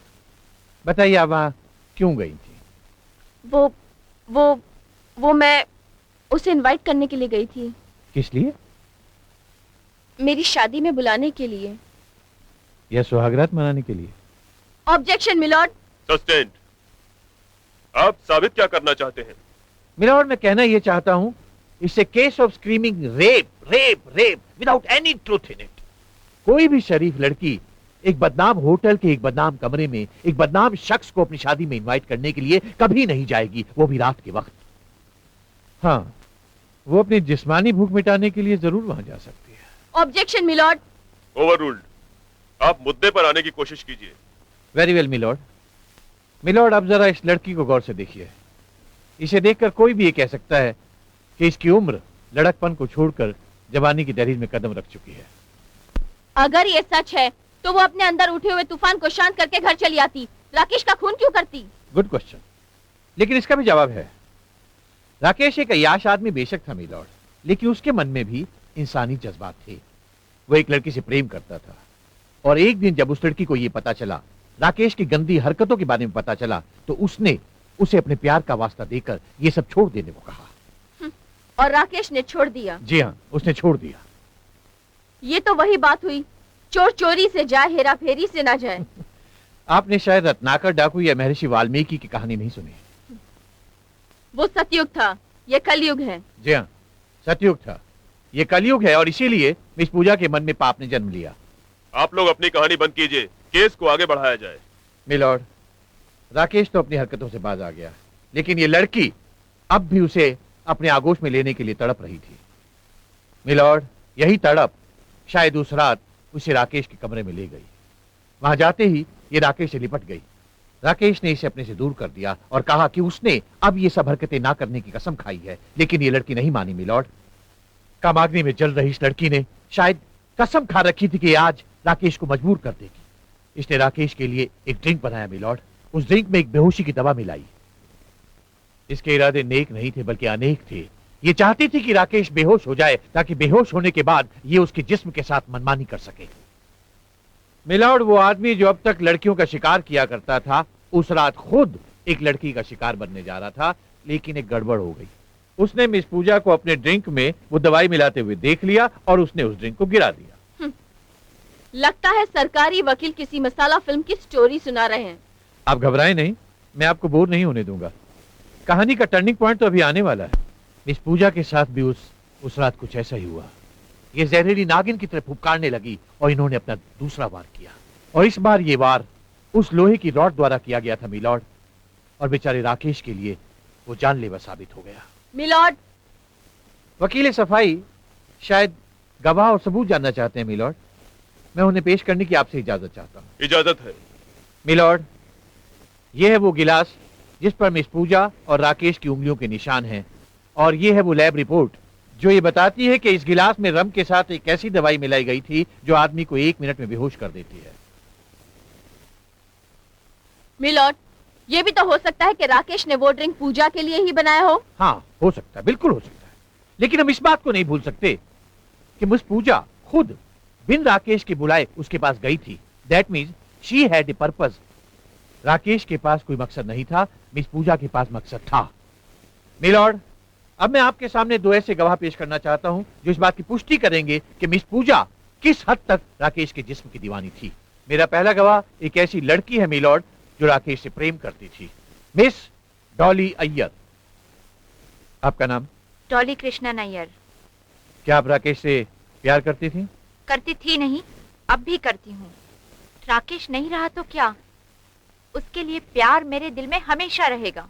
बताइए, आप वहां क्यों गई थी? वो मैं उसे इनवाइट करने के लिए गई थी। किस लिए? मेरी शादी में बुलाने के लिए। या सुहागरात मनाने के लिए? Objection milord. सस्टेन्ड। आप साबित क्या करना चाहते हैं? मिलॉर्ड, मैं कहना यह चाहता हूं, it's a case of screaming rape rape rape without any truth in it. कोई भी शरीफ लड़की एक बदनाम होटल के एक बदनाम कमरे में एक बदनाम शख्स को अपनी शादी में इनवाइट करने के लिए कभी नहीं जाएगी, वो भी रात के वक्त। हाँ, वो अपनी जिस्मानी भूख मिटाने के लिए जरूर वहां जा सकती है। Objection milord. Overruled. आप मुद्दे पर आने की कोशिश कीजिए। Very well milord. मिलॉर्ड, अब जरा इस लड़की को गौर से देखिए। इसे देखकर कोई भी ये कह सकता है कि इसकी उम्र लड़कपन को छोड़कर जवानी की दहलीज में कदम रख चुकी है। अगर ये सच है तो वो अपने अंदर उठे हुए तूफान को शांत करके घर चली आती, राकेश का खून क्यों करती? गुड क्वेश्चन, लेकिन इसका भी जवाब है। राकेश एक अय्याश आदमी बेशक था मिलॉर्ड, लेकिन उसके मन में भी इंसानी जज्बात थे। वो एक लड़की से प्रेम करता था, और एक दिन जब उस लड़की को यह पता चला, राकेश की गंदी हरकतों के बारे में पता चला, तो उसने उसे अपने प्यार का वास्ता देकर ये सब छोड़ देने को कहा। और राकेश ने छोड़ दिया? जी हाँ, उसने छोड़ दिया। ये तो वही बात हुई, चोर चोरी से जाए, हेरा फेरी से ना जाए। आपने शायद रत्नाकर डाकू या महर्षि वाल्मीकि की कहानी नहीं सुनी। वो सतयुग था, ये कलयुग है। जी हाँ, सतयुग था, ये कलयुग है, और इसीलिए मिस पूजा के मन में पाप ने जन्म लिया। आप लोग अपनी कहानी बंद कीजिए, केस को आगे बढ़ाया जाए। मिलॉर्ड, राकेश तो अपनी हरकतों से बाज आ गया, लेकिन ये लड़की अब भी उसे अपने आगोश में लेने के लिए तड़प रही थी। मिलॉर्ड, यही तड़प शायद उस रात उसे राकेश के कमरे में ले गई। वहां जाते ही ये राकेश से लिपट गई। राकेश ने इसे अपने से दूर कर दिया और कहा कि उसने अब ये सब हरकतें ना करने की कसम खाई है, लेकिन ये लड़की नहीं मानी। मिलॉर्ड, कामाग्नि में जल रही इस लड़की ने शायद कसम खा रखी थी कि आज राकेश को मजबूर कर देगी। इसने राकेश के लिए एक ड्रिंक बनाया मिलॉर्ड, उस ड्रिंक में एक बेहोशी की दवा मिलाई। इसके इरादे नेक नहीं थे बल्कि अनेक थे। ये चाहती थी कि राकेश बेहोश हो जाए, ताकि बेहोश होने के बाद ये उसके जिस्म के साथ मनमानी कर सके। मिलॉर्ड, वो आदमी जो अब तक लड़कियों का शिकार किया करता था, उस रात खुद एक लड़की का शिकार बनने जा रहा था, लेकिन एक गड़बड़ हो गई। उसने मिस पूजा को अपने ड्रिंक में वो दवाई मिलाते हुए देख लिया और उसने उस ड्रिंक को गिरा दिया। लगता है सरकारी वकील किसी मसाला फिल्म की स्टोरी सुना रहे हैं। आप घबराएं नहीं, मैं आपको बोर नहीं होने दूंगा। कहानी का टर्निंग पॉइंट तो अभी आने वाला है। मिस पूजा के साथ भी उस रात कुछ ऐसा ही हुआ। ये जहरीली नागिन की तरह फुफकारने लगी और इन्होंने अपना दूसरा वार किया, और इस बार ये वार उस लोहे की रॉड द्वारा किया गया था मिलॉर्ड, और बेचारे राकेश के लिए वो जानलेवा साबित हो गया। मिलॉर्ड, वकील सफाई शायद गवाह और सबूत जानना चाहते हैं मिलॉर्ड। मैं उन्हें पेश करने की आपसे इजाजत चाहता हूँ। इजाजत है मिलॉर्ड। यह है वो गिलास जिस पर मिस पूजा और राकेश की उंगलियों के निशान हैं, और यह है वो लैब रिपोर्ट जो ये बताती है कि इस गिलास में रम के साथ एक ऐसी दवाई मिलाई गई थी जो आदमी को 1 मिनट में बेहोश कर देती है। मिलॉर्ड, ये भी तो हो सकता है कि राकेश ने वो ड्रिंक पूजा के लिए ही बनाया हो। हाँ, हो सकता है, बिल्कुल हो सकता है, लेकिन हम इस बात को नहीं भूल सकते कि मिस पूजा खुद बिन राकेश के बुलाए उसके पास गई थी। That means she had a purpose. Rakesh के पास कोई मकसद नहीं था, मिस पूजा के पास मकसद था। मिलॉर्ड, अब मैं आपके सामने दो ऐसे गवाह पेश करना चाहता हूं जो इस बात की पुष्टि करेंगे कि मिस पूजा किस हद तक राकेश के जिस्म की दीवानी थी। मेरा पहला गवाह एक ऐसी लड़की है मिलॉर्ड जो राकेश से प्रेम करती थी, मिस डॉली अय्यर। आपका नाम? डॉली कृष्णन अय्यर। क्या आप राकेश से प्यार करती थी? करती थी नहीं, अब भी करती हूँ। राकेश नहीं रहा तो क्या, उसके लिए प्यार मेरे दिल में हमेशा रहेगा।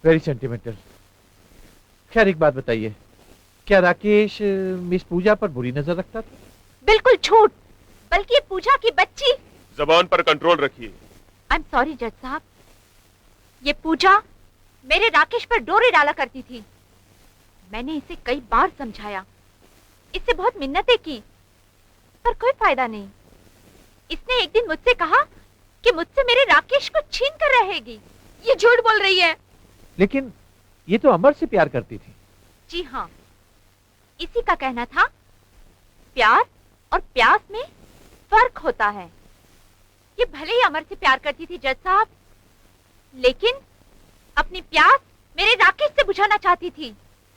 Very sentimental. खैर एक बात बताइए, क्या राकेश मिस पूजा पर बुरी नजर रखता था? बिल्कुल झूठ, बल्कि पूजा की बच्ची। जबान पर कंट्रोल रखिए। आई एम सॉरी जज साहब, ये पूजा मेरे राकेश पर डोरे डाला करती थी। मैंने इसे कई बार समझाया, इससे बहुत मिन्नतें की, पर कोई फायदा नहीं। इसने एक दिन मुझसे कहा कि मुझसे मेरे राकेश को छीन कर रहेगी। ये झूठ बोल रही है। लेकिन ये तो अमर से प्यार करती थी। जी हाँ, इसी का कहना था प्यार और प्यास में फर्क होता है। ये भले ही अमर से प्यार करती थी जज साहब, लेकिन अपनी प्यास मेरे राकेश से बुझाना चाहती थी।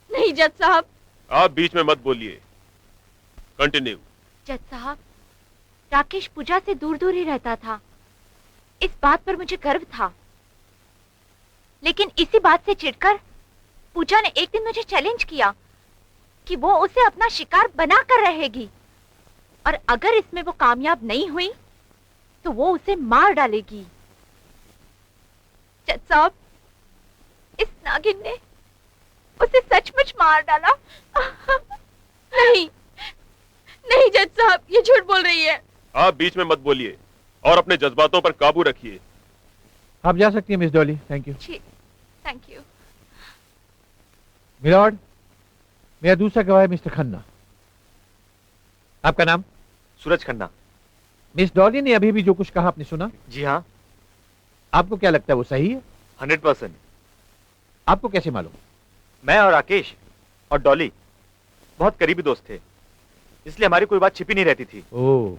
नहीं जज साहब, आप बीच में मत बोलिए, कंटिन्यू। जज साहब, राकेश पूजा से दूर दूर ही रहता था, इस बात पर मुझे गर्व था। लेकिन इसी बात से चिढ़कर पूजा ने एक दिन मुझे चैलेंज किया कि वो उसे अपना शिकार बना कर रहेगी, और अगर इसमें वो कामयाब नहीं हुई तो वो उसे मार डालेगी। जज साहब, इस नागिन ने उसे सचमुच मार डाला। नहीं नहीं जज साहब, ये झूठ बोल रही है। आप बीच में मत बोलिए और अपने जज्बातों पर काबू रखिए। आप जा सकती हैं miss Dolly. Thank you. Thank you. Milord, मेरा दूसरा गवाह है मिस्टर खन्ना। आपका नाम? सूरज खन्ना। मिस डॉली ने अभी भी जो कुछ कहा आपने सुना? जी हाँ। आपको क्या लगता है वो सही है? 100%। आपको कैसे मालूम? मैं और राकेश और डॉली बहुत करीबी दोस्त थे, इसलिए हमारी कोई बात छिपी नहीं रहती थी। ओह,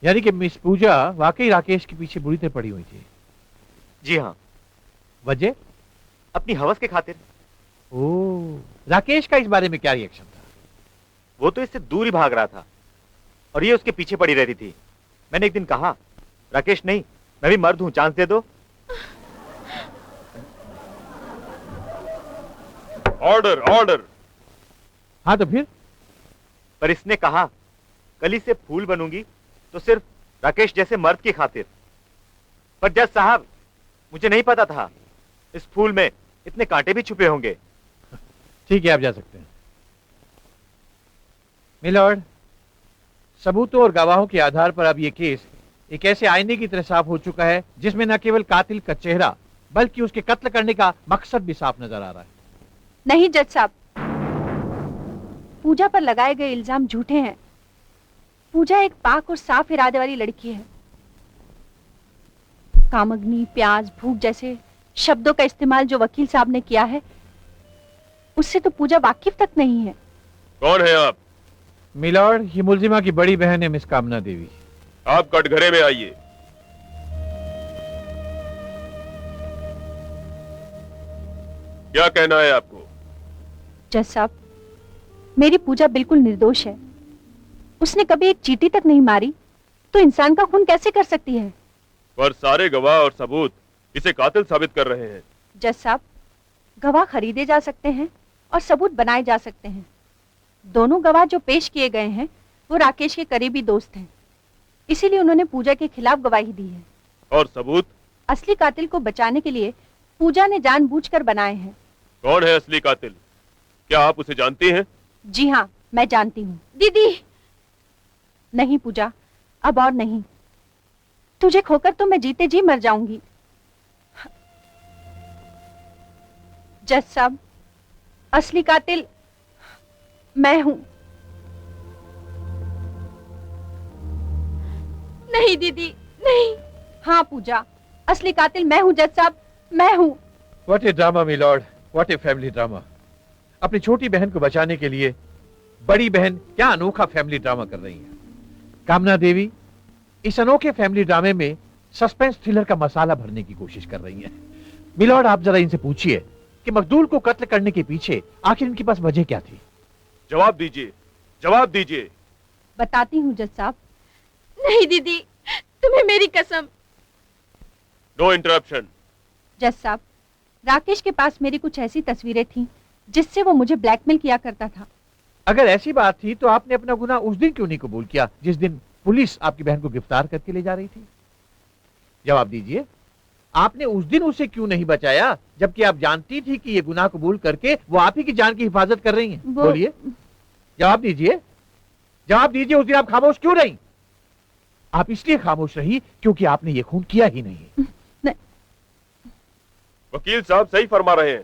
यानी कि मिस पूजा वाकई राकेश के पीछे बुरी तरह पड़ी हुई थी। जी हाँ। वजह? अपनी हवस के खातिर। ओह, राकेश का इस बारे में क्या रिएक्शन था? वो तो इससे दूर ही भाग रहा था और ये उसके पीछे पड़ी रहती थी। मैंने एक दिन कहा, राकेश नहीं, मैं भी मर्द हूं, चांस दे दो। Order order. हाँ तो फिर? पर इसने कहा, कली से फूल बनूंगी तो सिर्फ राकेश जैसे मर्द की खातिर। पर जज साहब, मुझे नहीं पता था इस फूल में इतने कांटे भी छुपे होंगे। ठीक है, आप जा सकते हैं। मिलॉर्ड, सबूतों और गवाहों के आधार पर अब यह केस एक ऐसे आईने की तरह साफ हो चुका है जिसमें न केवल कातिल का चेहरा बल्कि उसके कत्ल करने का मकसद भी साफ नजर आ रहा है। नहीं जज साहब, पूजा पर लगाए गए इल्जाम झूठे हैं। पूजा एक पाक और साफ इरादे वाली लड़की है। कामग्नि, प्याज, भूख जैसे शब्दों का इस्तेमाल जो वकील साहब ने किया है, उससे तो पूजा वाकिफ तक नहीं है। कौन है आप? मिलॉर्ड, ये मुलजिमा की बड़ी बहन है मिस कामना देवी। आप कटघरे में आइए। क्या कहना है आपको? जज साहब, मेरी पूजा बिल्कुल निर्दोष है। उसने कभी एक चींटी तक नहीं मारी, तो इंसान का खून कैसे कर सकती है? पर सारे गवाह और सबूत इसे कातिल साबित कर रहे हैं। जज साहब, गवाह खरीदे जा सकते हैं और सबूत बनाए जा सकते हैं। दोनों गवाह जो पेश किए गए हैं वो राकेश के करीबी दोस्त हैं, इसीलिए उन्होंने पूजा के खिलाफ गवाही दी है। और सबूत? असली कातिल को बचाने के लिए पूजा ने जानबूझकर बनाए हैं। कौन है असली कातिल? क्या आप उसे जानती हैं? जी हाँ, मैं जानती हूँ। दीदी! नहीं पूजा, अब और नहीं। तुझे खोकर तो मैं जीते जी मर जाऊंगी। जज साहब, असली कातिल मैं हूं। नहीं दीदी, नहीं। हाँ पूजा, असली कातिल मैं हूं जज साहब, मैं हूं। What a drama milord, what a family drama. अपनी छोटी बहन को बचाने के लिए बड़ी बहन क्या अनोखा फैमिली ड्रामा कर रही है। कामना देवी इस अनोखे फैमिली ड्रामे में सस्पेंस थ्रिलर का मसाला भरने की कोशिश कर रही है। मिलॉर्ड, आप जरा इनसे पूछिए कि मखदूल को कत्ल करने के पीछे आखिर इनके पास वजह क्या थी? जवाब दीजिए, जवाब दीजिए। बताती हूँ जज साहब। नहीं दीदी, तुम्हें मेरी कसम। No interruption. जज साहब, राकेश के पास मेरी कुछ ऐसी तस्वीरें थीं जिससे वो मुझे ब्लैकमेल किया करता था। अगर ऐसी बात थी तो आपने अपना गुनाह उस दिन क्यों नहीं कबूल किया जिस दिन पुलिस आपकी बहन को गिरफ्तार करके ले जा रही थी? जवाब दीजिए। आपने उस दिन उसे क्यों नहीं बचाया जबकि आप जानती थी कि ये गुनाह कबूल करके वो आप ही की जान की हिफाजत कर रही हैं? बोलिए, जवाब दीजिए, जवाब दीजिए। उस दिन आप खामोश क्यों रही? आप इसलिए खामोश रही क्योंकि आपने ये खून किया ही नहीं। वकील साहब सही फरमा रहे हैं।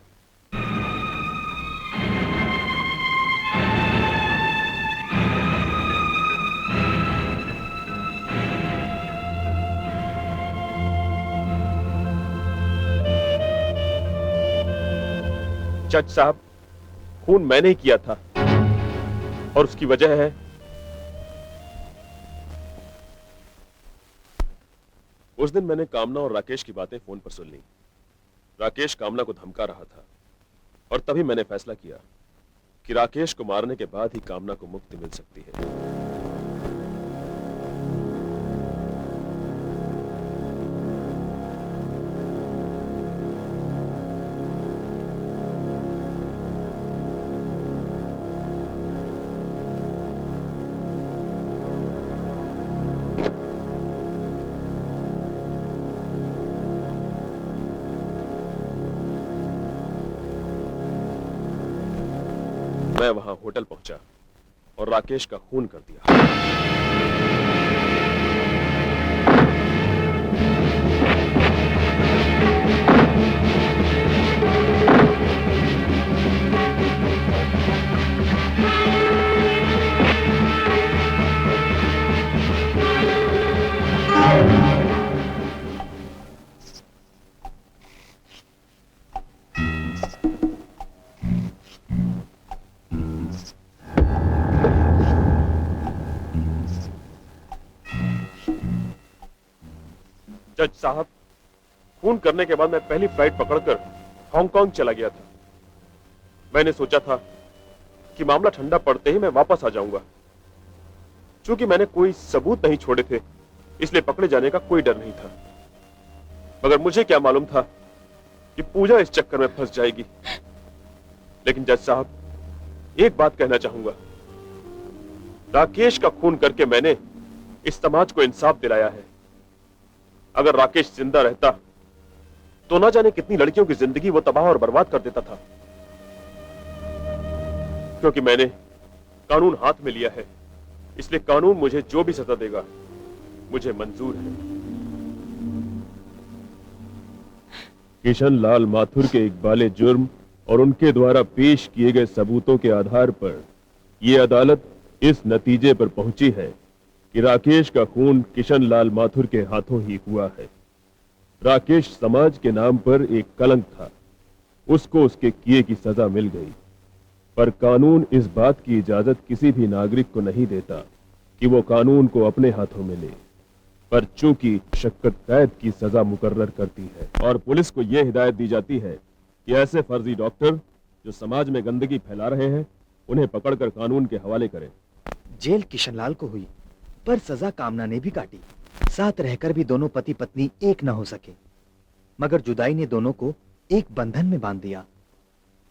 जज साहब, खून मैंने ही किया था और उसकी वजह है उस दिन मैंने कामना और राकेश की बातें फोन पर सुन ली। राकेश कामना को धमका रहा था और तभी मैंने फैसला किया कि राकेश को मारने के बाद ही कामना को मुक्ति मिल सकती है। मैं वहां होटल पहुंचा और राकेश का खून कर दिया। जज साहब, खून करने के बाद मैं पहली फ्लाइट पकड़कर हांगकांग चला गया था। मैंने सोचा था कि मामला ठंडा पड़ते ही मैं वापस आ जाऊंगा। चूंकि मैंने कोई सबूत नहीं छोड़े थे, इसलिए पकड़े जाने का कोई डर नहीं था। मगर मुझे क्या मालूम था कि पूजा इस चक्कर में फंस जाएगी। लेकिन जज साहब, एक बात कहना चाहूंगा। राकेश का खून करके मैंने इस समाज को इंसाफ दिलाया है। अगर राकेश जिंदा रहता तो ना जाने कितनी लड़कियों की जिंदगी वो तबाह और बर्बाद कर देता था। क्योंकि मैंने कानून हाथ में लिया है, इसलिए कानून मुझे जो भी सजा देगा मुझे मंजूर है। किशन लाल माथुर के इकबाले जुर्म और उनके द्वारा पेश किए गए सबूतों के आधार पर यह अदालत इस नतीजे पर पहुंची है कि राकेश का खून किशन लाल माथुर के हाथों ही हुआ है। राकेश समाज के नाम पर एक कलंक था, उसको उसके किए की सजा मिल गई। पर कानून इस बात की इजाजत किसी भी नागरिक को नहीं देता कि वो कानून को अपने हाथों में ले, पर चूंकि शक्कत कैद की सजा मुकर्रर करती है और पुलिस को यह हिदायत दी जाती है कि ऐसे फर्जी डॉक्टर जो समाज में गंदगी फैला रहे हैं उन्हें पकड़कर कानून के हवाले करें। जेल किशनलाल को हुई, पर सजा कामना ने भी काटी। साथ रहकर भी दोनों पति पत्नी एक न हो सके, मगर जुदाई ने दोनों को एक बंधन में बांध दिया।